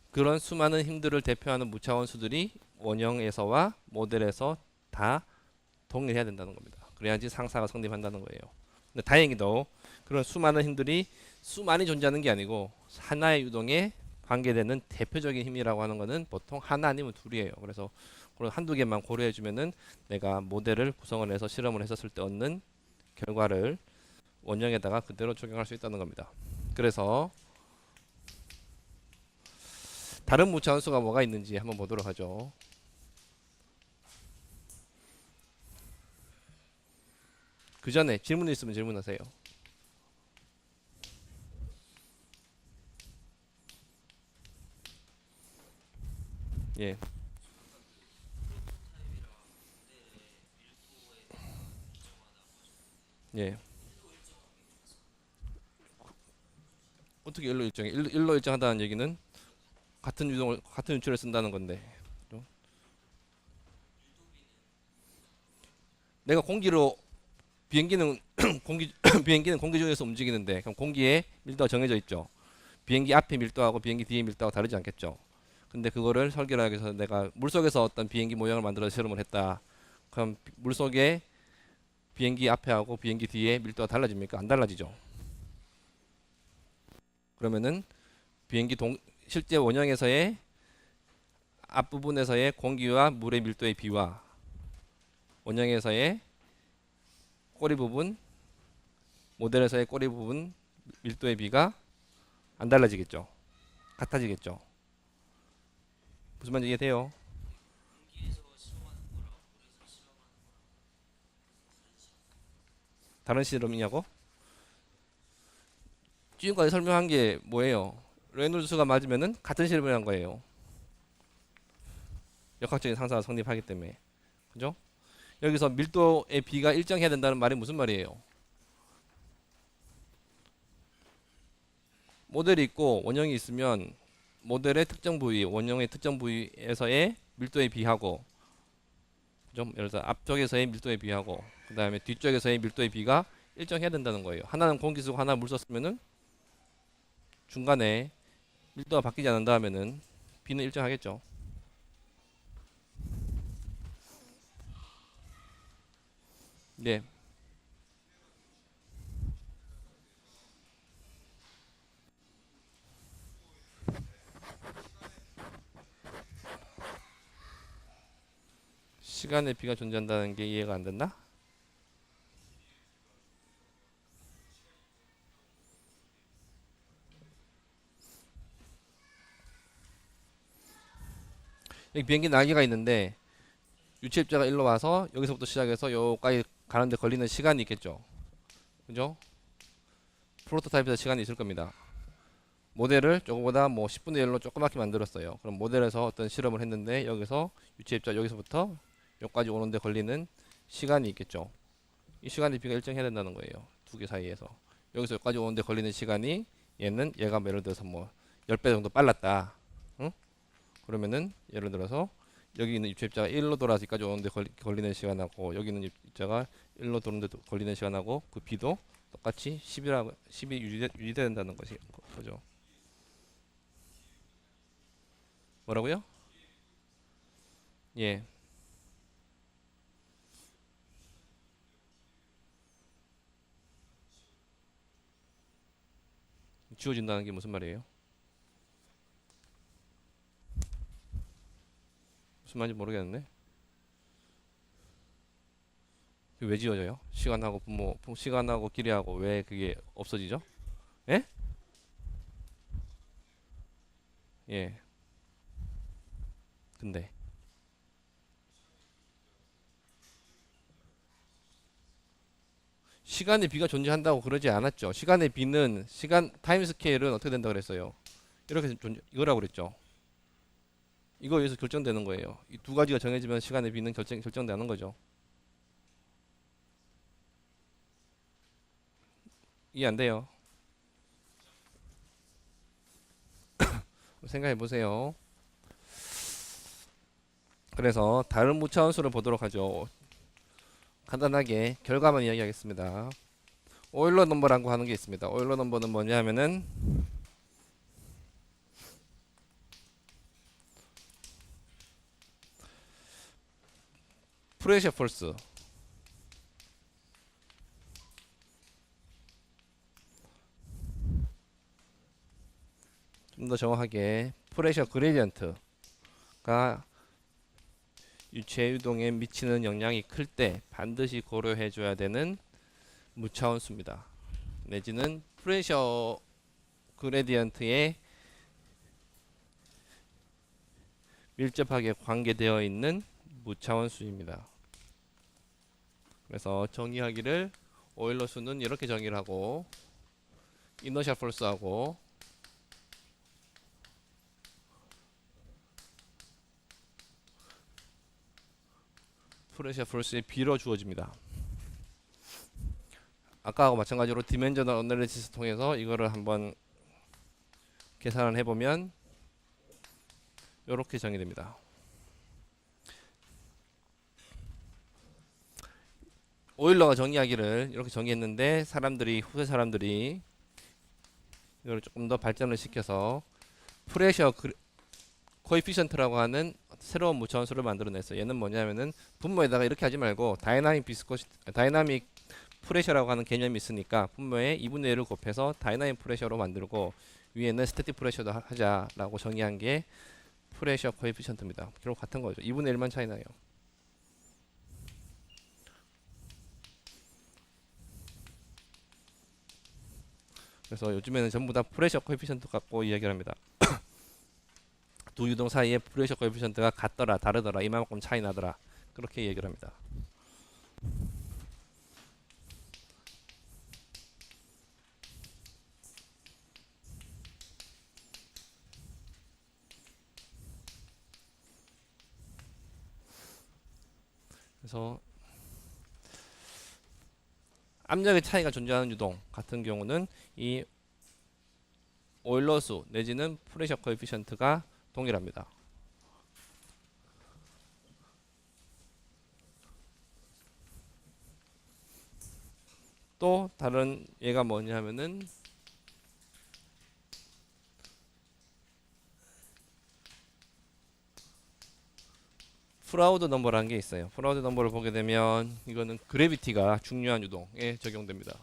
그런 수많은 힘들을 대표하는 무차원 수들이 원형에서와 모델에서 다 동일해야 된다는 겁니다. 그래야지 상사가 성립한다는 거예요. 근데 다행히도 그런 수많은 힘들이 수많이 존재하는 게 아니고 하나의 유동에 관계되는 대표적인 힘이라고 하는 것은 보통 하나 아니면 둘이에요. 그래서 한두 개만 고려해 주면은 내가 모델을 구성을 해서 실험을 했었을 때 얻는 결과를 원형에다가 그대로 적용할 수 있다는 겁니다. 그래서 다른 무차원수가 뭐가 있는지 한번 보도록 하죠. 그 전에 질문이 있으면 질문하세요. 예. 예. 어떻게 일로 일정해? 일로 일정하다는 얘기는 같은 유동을 같은 유출을 쓴다는 건데. 그죠? 내가 공기로 비행기는 공기 비행기는 공기 중에서 움직이는데, 그럼 공기의 밀도가 정해져 있죠. 비행기 앞에 밀도하고 비행기 뒤에 밀도가 다르지 않겠죠. 근데 그거를 설계를 하기 위해서 내가 물속에서 어떤 비행기 모양을 만들어서 실험을 했다. 그럼 물속에 비행기 앞에 하고 비행기 뒤에 밀도가 달라집니까? 안 달라지죠. 그러면은 비행기 실제 원형에서의 앞부분에서의 공기와 물의 밀도의 비와 원형에서의 꼬리 부분, 모델에서의 꼬리 부분 밀도의 비가 안 달라지겠죠. 같아지겠죠. 무슨 말인지 이해돼요? 다른 실험이냐고? 지금까지 설명한 게 뭐예요? 레놀드수가 맞으면은 같은 실험을 한 거예요. 역학적인 상사가 성립하기 때문에. 그죠? 여기서 밀도의 비가 일정해야 된다는 말이 무슨 말이에요? 모델이 있고 원형이 있으면 모델의 특정 부위, 원형의 특정 부위에서의 밀도에 비하고, 좀 예를 들어 앞쪽에서의 밀도에 비하고, 그 다음에 뒤쪽에서의 밀도의 비가 일정해야 된다는 거예요. 하나는 공기 쓰고 하나 물 썼으면은 중간에 밀도가 바뀌지 않는다면은 비는 일정하겠죠. 네. 시간의 비가 존재한다는 게 이해가 안 됐나? 여기 비행기 날개가 있는데 유체입자가 일로 와서 여기서부터 시작해서 여기까지 가는데 걸리는 시간이 있겠죠. 그죠? 프로토타입에서 시간이 있을 겁니다. 모델을 조금보다 뭐 10분의 1로 조그맣게 만들었어요. 그럼 모델에서 어떤 실험을 했는데 여기서 유체입자 여기서부터 여기까지 오는데 걸리는 시간이 있겠죠. 이 시간의 비가 일정해야 된다는 거예요. 두 개 사이에서. 여기서 여기까지 오는데 걸리는 시간이 얘가 뭐 예를 들어서 뭐 10배 정도 빨랐다. 응? 그러면은 예를 들어서 여기 있는 입체입자가 1로 돌아서 여기까지 오는데 걸리는 시간하고 여기 있는 입자가 1로 도는데 걸리는 시간하고 그 비도 똑같이 10이 유지된다는 거죠. 뭐라고요? 예. 지워진다는 게 무슨 말이에요? 무슨 말인지 모르겠는데. 왜 지워져요? 시간하고 시간하고 길이하고 왜 그게 없어지죠? 예? 예. 근데 시간의 비가 존재한다고 그러지 않았죠. 시간의 비는 시간 타임 스케일은 어떻게 된다 그랬어요? 이렇게 이거라고 그랬죠. 이거 위해서 결정되는 거예요. 이 두 가지가 정해지면 시간의 비는 결정되는 거죠. 이해 안 돼요? 생각해 보세요. 그래서 다른 무차원수를 보도록 하죠. 간단하게 결과만 이야기하겠습니다. 오일러 넘버라고 하는 게 있습니다. 오일러 넘버는 뭐냐 하면은 프레셔 폴스, 좀 더 정확하게 프레셔 그레디언트가 유체 유동에 미치는 영향이 클 때 반드시 고려해 줘야 되는 무차원수입니다. 내지는 프레셔 그레디언트에 밀접하게 관계되어 있는 무차원수입니다. 그래서 정의하기를 오일러 수는 이렇게 정의를 하고 이너셜 폴스하고 프레셔 폴스의 비로 주어집니다. 아까하고 마찬가지로 디멘저널 어널리시스 통해서 이거를 한번 계산을 해보면 이렇게 정의됩니다. 오일러가 정의하기를 이렇게 정의했는데 후세 사람들이 이걸 조금 더 발전을 시켜서 프레셔 코에피션트라고 하는 새로운 무차원수를 만들어냈어요. 얘는 뭐냐면은 분모에다가 이렇게 하지 말고 다이나믹 프레셔라고 하는 개념이 있으니까 분모에 2분의 1을 곱해서 다이나믹 프레셔로 만들고 위에는 스태틱 프레셔도 하자라고 정의한 게 프레셔 코에피션트입니다. 결국 같은 거죠. 2분의 1만 차이 나요. 그래서 요즘에는 전부 다 프레셔 코에피션트 갖고 이야기를 합니다. 두 유동 사이에 프레셔 코에피션트가 같더라 다르더라 이만큼 차이 나더라 그렇게 얘기를 합니다. 그래서 압력의 차이가 존재하는 유동 같은 경우는 이 오일러수 내지는 프레셔 코에피션트가 동일합니다. 또 다른 얘가 뭐냐면은 프라우드 넘버라는 게 있어요. 프라우드 넘버를 보게 되면 이거는 그래비티가 중요한 유동에 적용됩니다.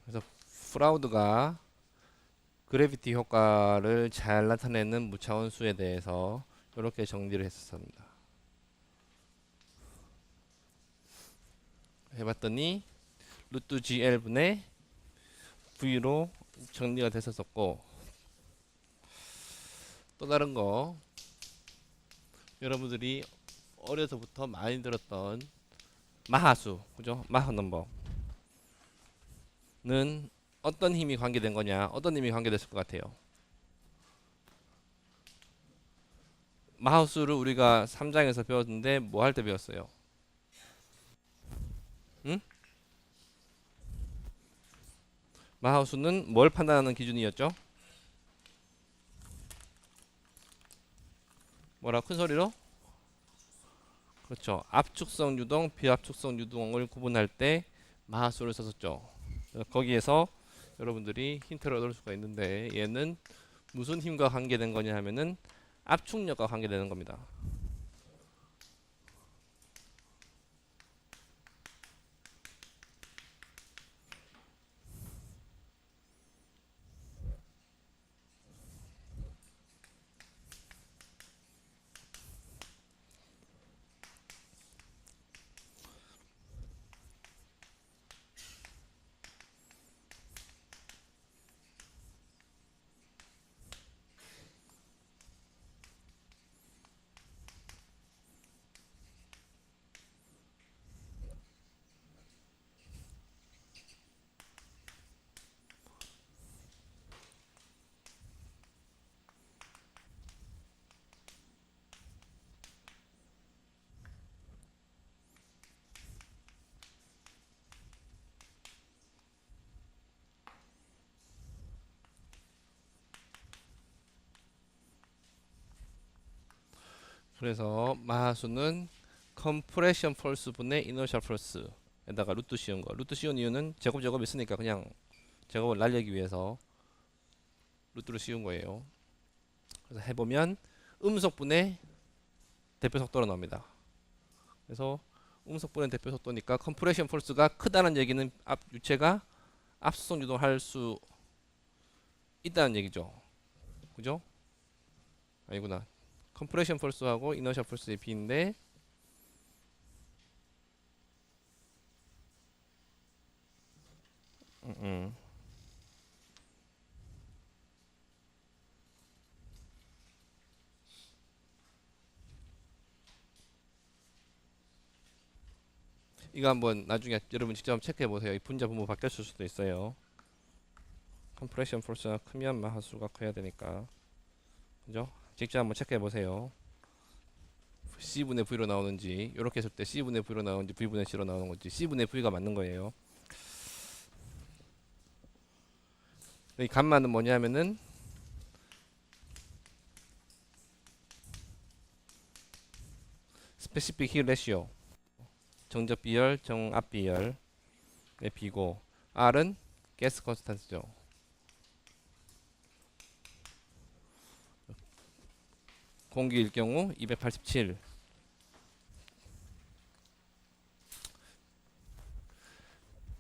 그래서 프라우드가 그래비티 효과를 잘 나타내는 무차원수에 대해서 이렇게 정리를 했었습니다. 해봤더니 루트 GL분의 V로 정리가 됐었고 또 다른 거 여러분들이 어려서부터 많이 들었던 마하수 그죠? 마하 넘버는 어떤 힘이 관계된 거냐 어떤 힘이 관계됐을 것 같아요. 마하수를 우리가 3장에서 배웠는데 뭐 할 때 배웠어요? 응? 마하수는 뭘 판단하는 기준이었죠? 뭐라 큰 소리로? 그렇죠. 압축성 유동, 비압축성 유동을 구분할 때 마하수를 썼었죠. 거기에서 여러분들이 힌트를 얻을 수가 있는데 얘는 무슨 힘과 관계된 거냐 하면은 압축력과 관계되는 겁니다. 그래서 마하수는 컴프레션 폴스 분의 이너셜 폴스에다가 루트 씌운 거. 루트 씌운 이유는 제곱 있으니까 그냥 제곱을 날리기 위해서 루트를 씌운 거예요. 그래서 해보면 음속분의 대표 속도로 나옵니다. 그래서 음속분의 대표 속도니까 컴프레션 폴스가 크다는 얘기는 유체가 압수성 유동할 수 있다는 얘기죠. 그죠? 아니구나. 컴프레션 폴스하고 이너셜 폴스의 비인데 음, 음. 이거 한번 나중에 여러분 직접 한번 체크해 보세요. 이 분자 분모 바뀌었을 수도 있어요. 컴프레션 포스가 크면 마하수가 커야 되니까. 그죠? 직접 한번 체크해 보세요. C분의 V로 나오는지, 이렇게 했을 때 C분의 V로 나오는지 V분의 C로 나오는 건지, C분의 V가 맞는 거예요. 이 감마는 뭐냐면은 스페시픽 힐 레시오, 정접 비열, 정압 비열의 B고, R은 가스 컨스탄트죠. 공기일 경우 287.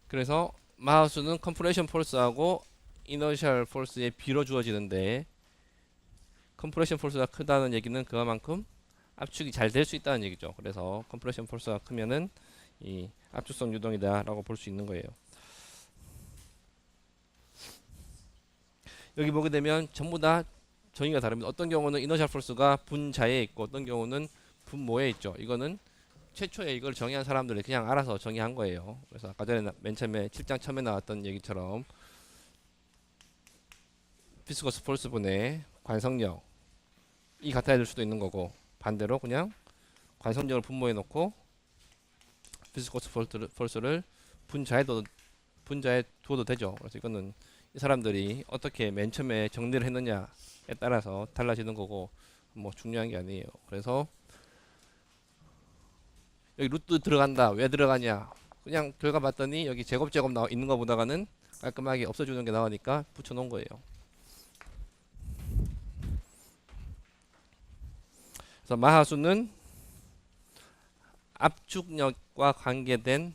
그래서 마하수는 컴프레션 포스하고 이너셜 포스의 B로 주어지는데, 컴프레션 포스가 크다는 얘기는 그만큼 압축이 잘 될 수 있다는 얘기죠. 그래서 컴프레션 포스가 크면은 이 압축성 유동이다라고 볼 수 있는 거예요. 여기 보게 되면 전부 다 정의가 다릅니다. 어떤 경우는 이너셜 포스가 분자에 있고 어떤 경우는 분모에 있죠. 이거는 최초에 이걸 정의한 사람들이 그냥 알아서 정의한 거예요. 그래서 아까 전에 맨 처음에 7장 처음에 나왔던 얘기처럼 비스커스 폴스 분의 관성력이 같아야 될 수도 있는 거고, 반대로 그냥 관성력을 분모해 놓고 비스커스 폴스를 분자에 두어도 되죠. 그래서 이거는 이 사람들이 어떻게 맨 처음에 정리를 했느냐에 따라서 달라지는 거고, 뭐 중요한 게 아니에요. 그래서 여기 루트 들어간다. 왜 들어가냐? 그냥 결과 봤더니 여기 제곱 나와 있는 거 보다가는 깔끔하게 없어지는 게 나오니까 붙여놓은 거예요. 그래서 마하수는 압축력과 관계된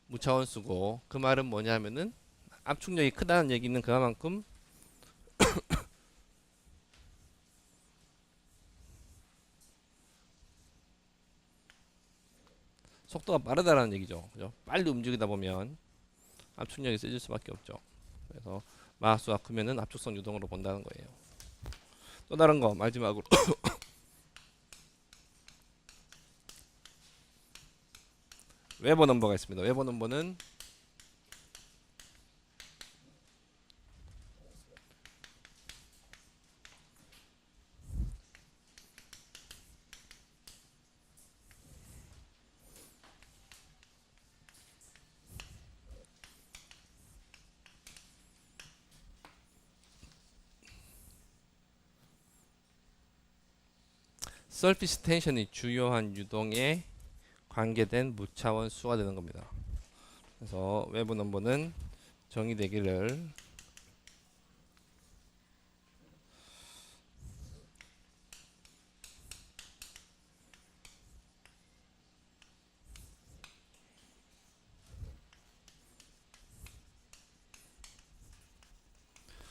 무차원수고, 그 말은 뭐냐면은 압축력이 크다는 얘기는 그만큼 속도가 빠르다라는 얘기죠. 그죠? 빨리 움직이다 보면 압축력이 세질 수밖에 없죠. 그래서 마하수가 크면은 압축성 유동으로 본다는 거예요. 또 다른 거 마지막으로 웨버 넘버가 있습니다. 웨버 넘버는 서피스 텐션이 주요한 유동에 관계된 무차원 수가 되는 겁니다. 그래서 웨버 넘버는 정의되기를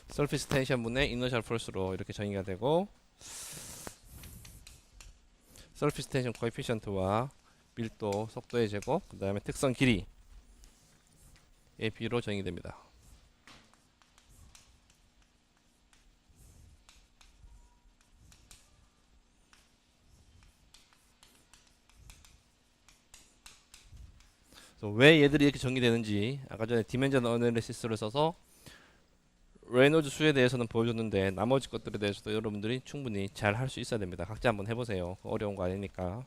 서피스 텐션 분의 이너셜 폴스로 이렇게 정의가 되고, 서피스 텐션 코에피션트와 밀도, 속도의 제곱, 그 다음에 특성 길이의 B로 정의됩니다. 왜 얘들이 이렇게 정의되는지 아까 전에 디멘전 어널리시스를 써서 레노즈 수에 대해서는 보여줬는데, 나머지 것들에 대해서도 여러분들이 충분히 잘 할 수 있어야 됩니다. 각자 한번 해보세요. 어려운 거 아니니까.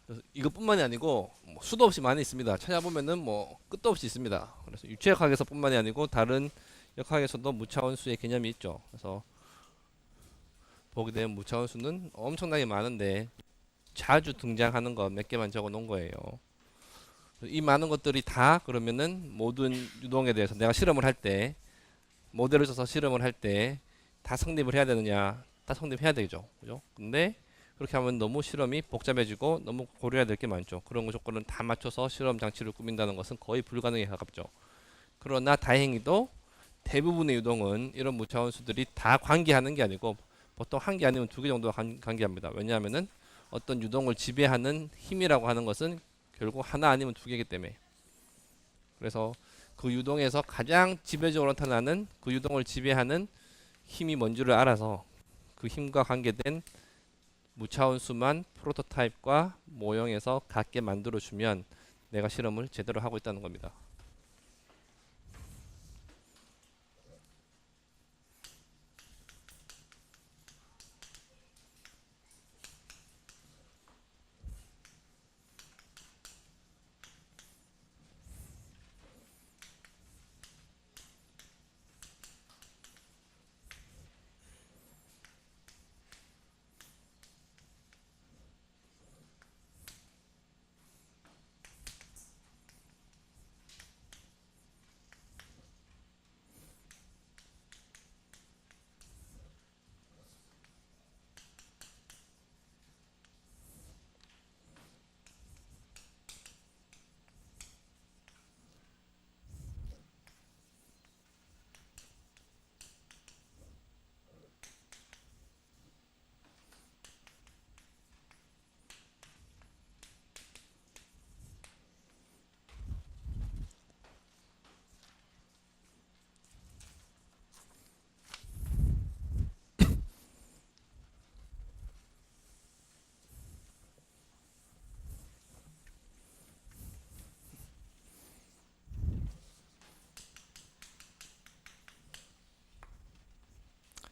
그래서 이것뿐만이 아니고 뭐 수도 없이 많이 있습니다. 찾아보면은 뭐 끝도 없이 있습니다. 그래서 유체역학에서뿐만이 아니고 다른 역학에서도 무차원수의 개념이 있죠. 그래서 보게 되면 무차원수는 엄청나게 많은데 자주 등장하는 것 몇 개만 적어 놓은 거예요. 이 많은 것들이 다 그러면은 모든 유동에 대해서 내가 실험을 할 때, 모델을 써서 실험을 할 때 다 성립을 해야 되느냐? 다 성립해야 되죠. 그죠? 근데 그렇게 하면 너무 실험이 복잡해지고 너무 고려해야 될 게 많죠. 그런 조건은 다 맞춰서 실험 장치를 꾸민다는 것은 거의 불가능에 가깝죠. 그러나 다행히도 대부분의 유동은 이런 무차원수들이 다 관계하는 게 아니고 보통 한 개 아니면 두 개 정도 관계합니다. 왜냐하면은 어떤 유동을 지배하는 힘이라고 하는 것은 결국 하나 아니면 두 개이기 때문에. 그래서 그 유동에서 가장 지배적으로 나타나는 그 유동을 지배하는 힘이 뭔지를 알아서 그 힘과 관계된 무차원 수만 프로토타입과 모형에서 같게 만들어 주면 내가 실험을 제대로 하고 있다는 겁니다.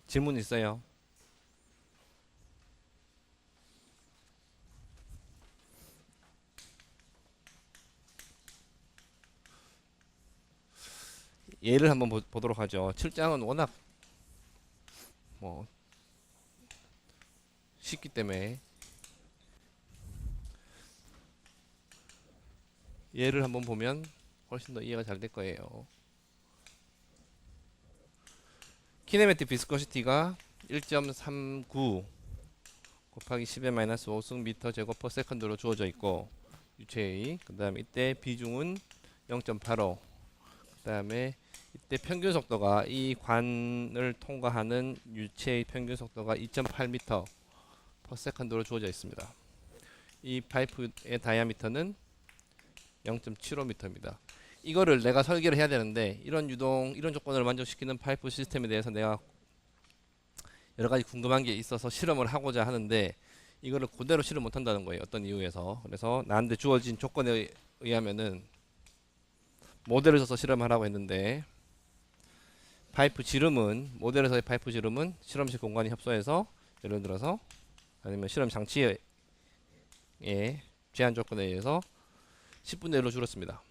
질문 있어요? 예를 한번 보도록 하죠. 7장은 워낙 뭐 쉽기 때문에 예를 한번 보면 훨씬 더 이해가 잘 될 거예요. 키네매틱 비스코시티가 1.39 곱하기 10의 마이너스 5승 미터 제곱 퍼 세컨드로 주어져 있고 유체의 그 다음에 이때 비중은 0.85 그 다음에 이때 평균 속도가 이 관을 통과하는 유체의 평균 속도가 2.8m 퍼 세컨드로 주어져 있습니다. 이 파이프의 다이아미터는 0.75m입니다. 이거를 내가 설계를 해야 되는데 이런 유동, 이런 조건을 만족시키는 파이프 시스템에 대해서 내가 여러 가지 궁금한 게 있어서 실험을 하고자 하는데 이거를 그대로 실험 못 한다는 거예요. 어떤 이유에서. 그래서 나한테 주어진 조건에 의하면은 모델을 써서 실험하라고 했는데 파이프 지름은 모델에서의 파이프 지름은 실험실 공간이 협소해서 예를 들어서 아니면 실험 장치의 제한 조건에 의해서 10분의 1로 줄었습니다.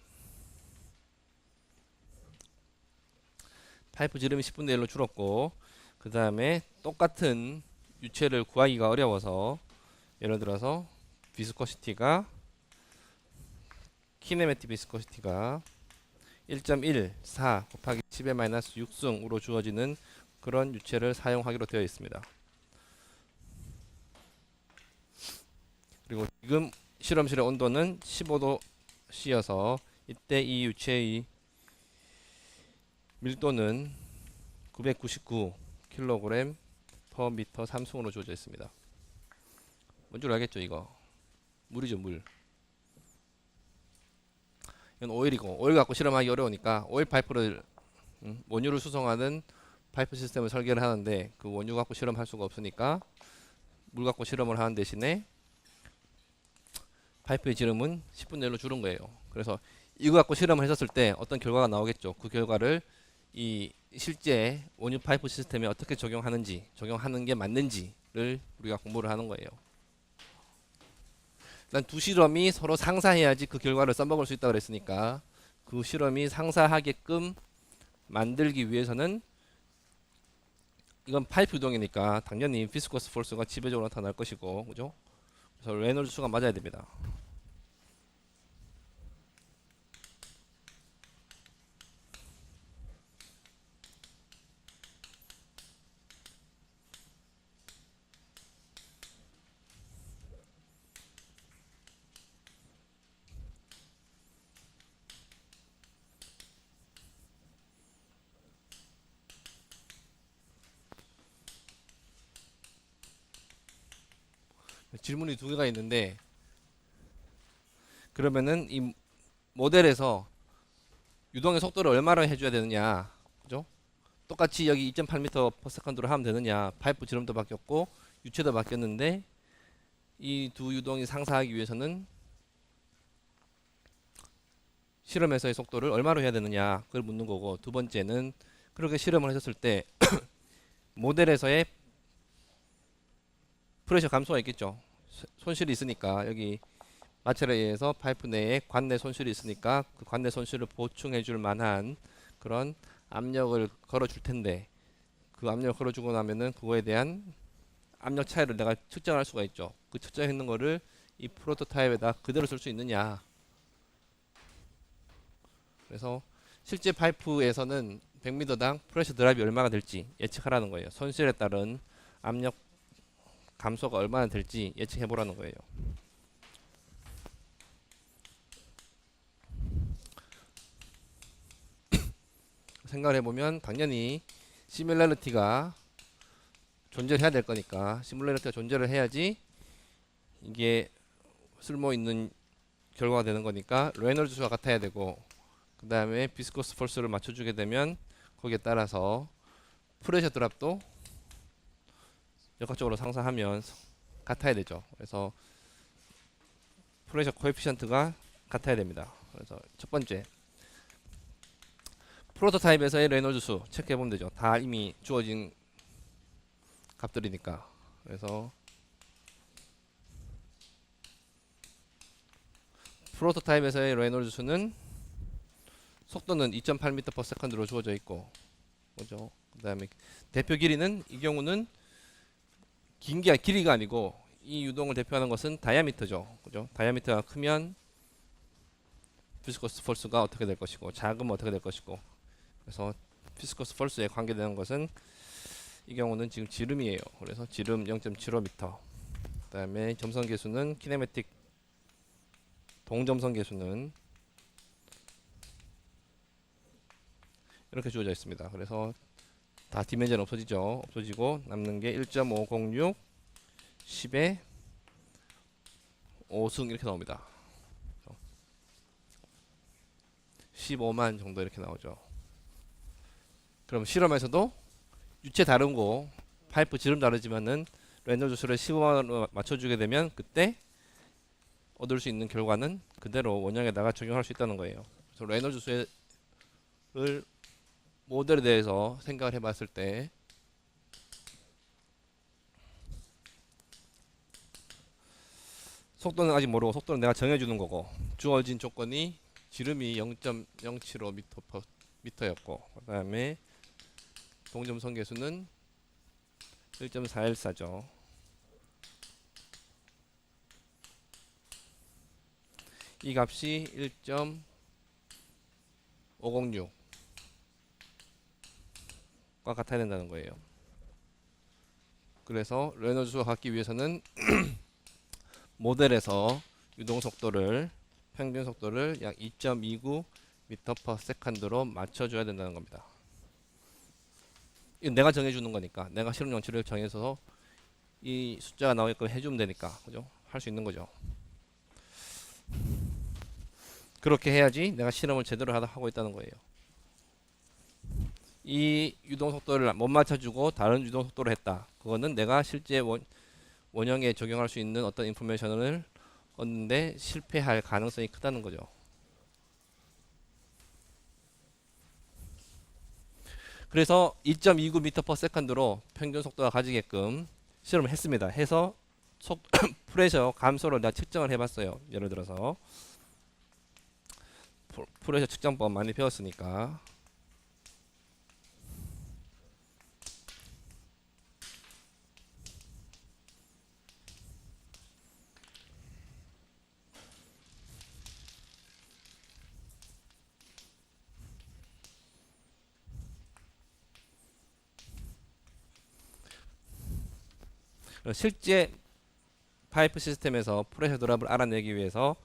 파이프 지름이 10분의 1로 줄었고 그 다음에 똑같은 유체를 구하기가 어려워서 예를 들어서 비스코시티가 키네매틱 비스코시티가 1.14 곱하기 10의 마이너스 6승으로 주어지는 그런 유체를 사용하기로 되어 있습니다. 그리고 지금 실험실의 온도는 15도씨여서 이때 이 유체의 밀도는 999kg per 미터 3승으로 주어져 있습니다. 뭔줄 알겠죠 이거? 물이죠 물. 이건 오일이고 오일 갖고 실험하기 어려우니까 오일 파이프를 원유를 수송하는 파이프 시스템을 설계를 하는데 그 원유 갖고 실험할 수가 없으니까 물 갖고 실험을 하는 대신에 파이프의 지름은 10분의 1로 줄은 거예요. 그래서 이거 갖고 실험을 했었을 때 어떤 결과가 나오겠죠. 그 결과를 이 실제 원유 파이프 시스템에 어떻게 적용하는지, 적용하는 게 맞는지를 우리가 공부를 하는 거예요. 일단 두 실험이 서로 상사해야지 그 결과를 써먹을 수 있다고 그랬으니까 그 실험이 상사하게끔 만들기 위해서는 이건 파이프 유동이니까 당연히 비스코스 폴스가 지배적으로 나타날 것이고 그죠? 그래서 레놀드 수가 맞아야 됩니다. 질문이 두 개가 있는데 그러면은 이 모델에서 유동의 속도를 얼마나 해줘야 되느냐 그죠? 똑같이 여기 2.8m/s로 하면 되느냐? 파이프 지름도 바뀌었고 유체도 바뀌었는데 이 두 유동이 상사하기 위해서는 실험에서의 속도를 얼마로 해야 되느냐? 그걸 묻는 거고, 두 번째는 그렇게 실험을 하셨을 때 모델에서의 프레셔 감소가 있겠죠. 손실이 있으니까 여기 마찰에 의해서 파이프 내에 관내 손실이 있으니까 그 관내 손실을 보충해 줄 만한 그런 압력을 걸어 줄 텐데, 그 압력을 걸어 주고 나면은 그거에 대한 압력 차이를 내가 측정할 수가 있죠. 그 측정했는 거를 이 프로토타입에다 그대로 쓸 수 있느냐. 그래서 실제 파이프에서는 100m당 프레셔 드랍이 얼마가 될지 예측하라는 거예요. 손실에 따른 압력 감소가 얼마나 될지 예측해 보라는 거예요. 생각을 해보면 당연히 시뮬러리티가 존재를 해야 될 거니까, 시뮬러리티가 존재를 해야지 이게 쓸모 있는 결과가 되는 거니까 레놀드 수가 같아야 되고, 그 다음에 비스코스 폴스를 맞춰주게 되면 거기에 따라서 프레셔 드랍도 역학적으로 상승하면 같아야 되죠. 그래서 프레셔 코에피션트가 같아야 됩니다. 그래서 첫 번째, 프로토타입에서의 레놀드 수 체크해보면 되죠. 다 이미 주어진 값들이니까. 그래서 프로토타입에서의 레놀드 수는 속도는 2.8m/s로 주어져 있고, 그죠? 그 다음에 대표 길이는 이 경우는 길이가 아니고 이 유동을 대표하는 것은 다이아미터죠. 그죠? 다이아미터가 크면 비스코스 폴스가 어떻게 될 것이고, 작으면 어떻게 될 것이고. 그래서 비스코스 폴스에 관계되는 것은 이 경우는 지금 지름이에요. 그래서 지름 0.75m. 그 다음에 점선 계수는 키네매틱 동점선 계수는 이렇게 주어져 있습니다. 그래서 다 디멘전 없어지죠. 없어지고 남는 게 1.506 10에 5승 이렇게 나옵니다. 15만 정도 이렇게 나오죠. 그럼 실험에서도 유체 다른 거, 파이프 지름 다르지만은 레놀드 수를 15만으로 맞춰주게 되면 그때 얻을 수 있는 결과는 그대로 원형에다가 적용할 수 있다는 거예요. 그래서 레놀드 수를 모델에 대해서 생각을 해봤을 때 속도는 아직 모르고, 속도는 내가 정해주는 거고, 주어진 조건이 지름이 0.075m였고, 그 다음에 동점선 계수는 1.414죠. 이 값이 1.506과 같아야 된다는 거예요. 그래서 레놀드 수가 갖기 위해서는 모델에서 유동 속도를, 평균 속도를 약 2.29 m/s로 맞춰줘야 된다는 겁니다. 이건 내가 정해주는 거니까, 내가 실험 용치를 정해서 이 숫자가 나오게끔 해주면 되니까, 그죠? 할 수 있는 거죠. 그렇게 해야지 내가 실험을 제대로 하고 있다는 거예요. 이 유동 속도를 못 맞춰주고 다른 유동 속도로 했다. 그거는 내가 실제 원형에 적용할 수 있는 어떤 인포메이션을 얻는데 실패할 가능성이 크다는 거죠. 그래서 2.29 m/s로 평균 속도가 가지게끔 실험을 했습니다. 해서 프레셔 감소를 내가 측정을 해봤어요. 예를 들어서 프레셔 측정법 많이 배웠으니까. 실제 파이프 시스템에서 프레셔 드랍을 알아내기 위해서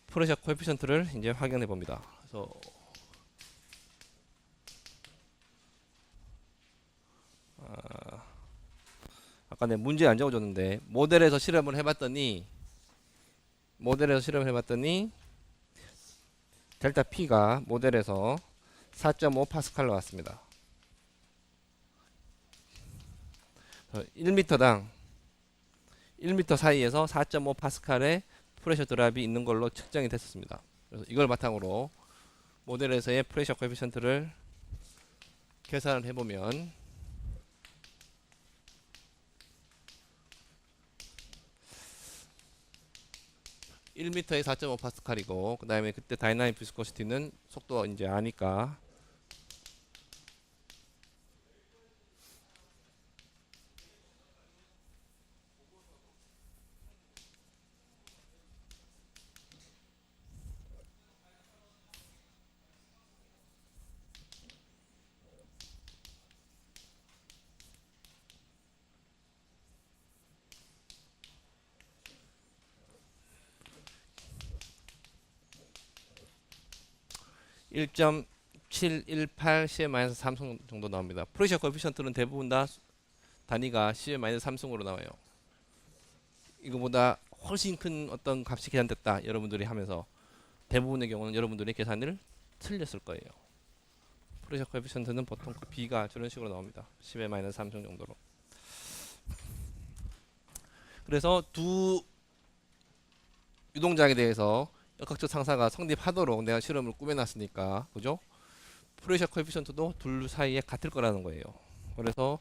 프레셔 코에피션트를 이제 확인해 봅니다. 그래서 아까 내 문제 안 적어줬는데, 모델에서 실험을 해봤더니 델타 P가 모델에서 4.5 파스칼 나왔습니다. 1m당 1m 사이에서 4.5 파스칼의 프레셔 드랍이 있는 걸로 측정이 됐었습니다. 그래서 이걸 바탕으로 모델에서의 프레셔 코에피션트를 계산을 해보면 1m에 4.5 파스칼이고, 그 다음에 그때 다이나믹 비스코시티는 속도가 이제 아니까 1.718 CM-3승 정도 나옵니다. 프레셔 코에피션트는 대부분 다 단위가 CM-3승으로 나와요. 이거보다 훨씬 큰 어떤 값이 계산됐다 여러분들이 하면서 대부분의 경우는 여러분들이 계산을 틀렸을 거예요. 프레셔 코에피션트는 보통 그 B가 저런 식으로 나옵니다. 10-3승 정도로. 그래서 두 유동작에 대해서 역학적 상사가 성립하도록 내가 실험을 꾸며놨으니까, 그죠? 프레셔 코에피션트도 둘 사이에 같을 거라는 거예요. 그래서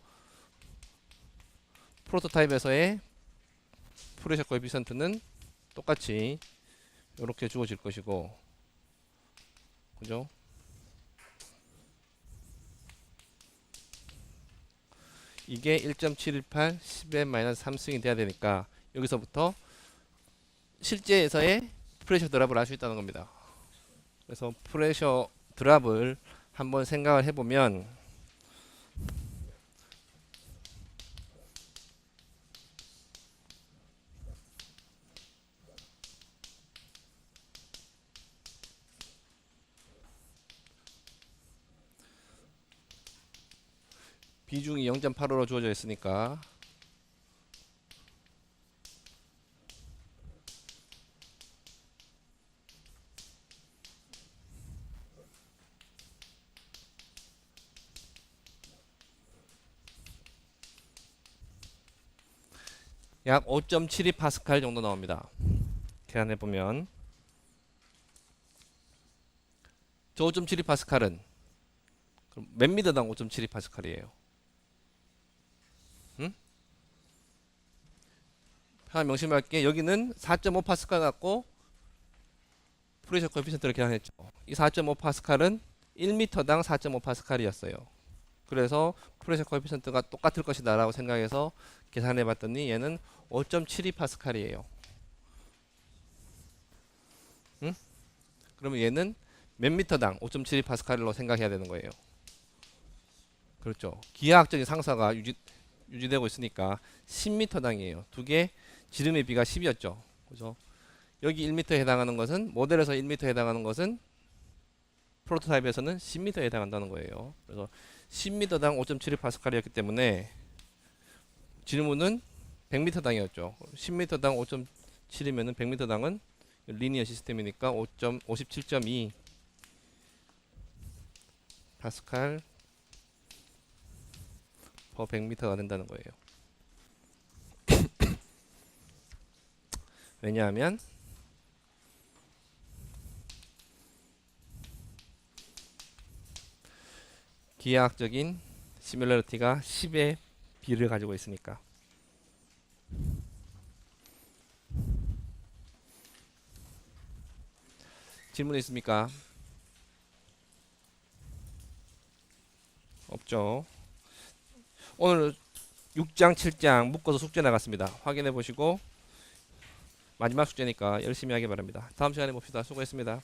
프로토타입에서의 프레셔 코에피션트는 똑같이 이렇게 주어질 것이고, 그죠? 이게 1.718 10-3승이 돼야 되니까 여기서부터 실제에서의 프레셔 드랍을 알 수 있다는 겁니다. 그래서 프레셔 드랍을 한번 생각을 해보면, 비중이 0.85로 주어져 있으니까 약 5.72 파스칼 정도 나옵니다. 계산해 보면 저 5.72 파스칼은 몇 미터당 5.72 파스칼이에요. 응? 하나 명심할게. 여기는 4.5 파스칼 갖고 프레셔 코에피션트를 계산했죠. 이 4.5 파스칼은 1m당 4.5 파스칼이었어요. 그래서 프레셔 코에피션트가 똑같을 것이다 라고 생각해서 계산해 봤더니 얘는 5.72 파스칼이에요. 응? 그러면 얘는 몇 미터당 5.72 파스칼로 생각해야 되는 거예요. 그렇죠. 기하학적인 상사가 유지되고 있으니까 10m당이에요. 두 개 지름의 비가 10이었죠. 그죠? 여기 1m에 해당하는 것은, 모델에서 1m에 해당하는 것은 프로토타입에서는 10m에 해당한다는 거예요. 그래서 10m당 5.72 파스칼이었기 때문에 질문은 100m당이었죠. 10m당 5.7이면은 100m당은 리니어 시스템이니까 57.2 파스칼 per 100m가 된다는 거예요. 왜냐하면 기하학적인 시뮬러리티가 10의 비를 가지고 있으니까. 질문 있습니까? 없죠. 오늘 6장 7장 묶어서 숙제 나갔습니다. 확인해 보시고 마지막 숙제니까 열심히 하기 바랍니다. 다음 시간에 봅시다. 수고했습니다.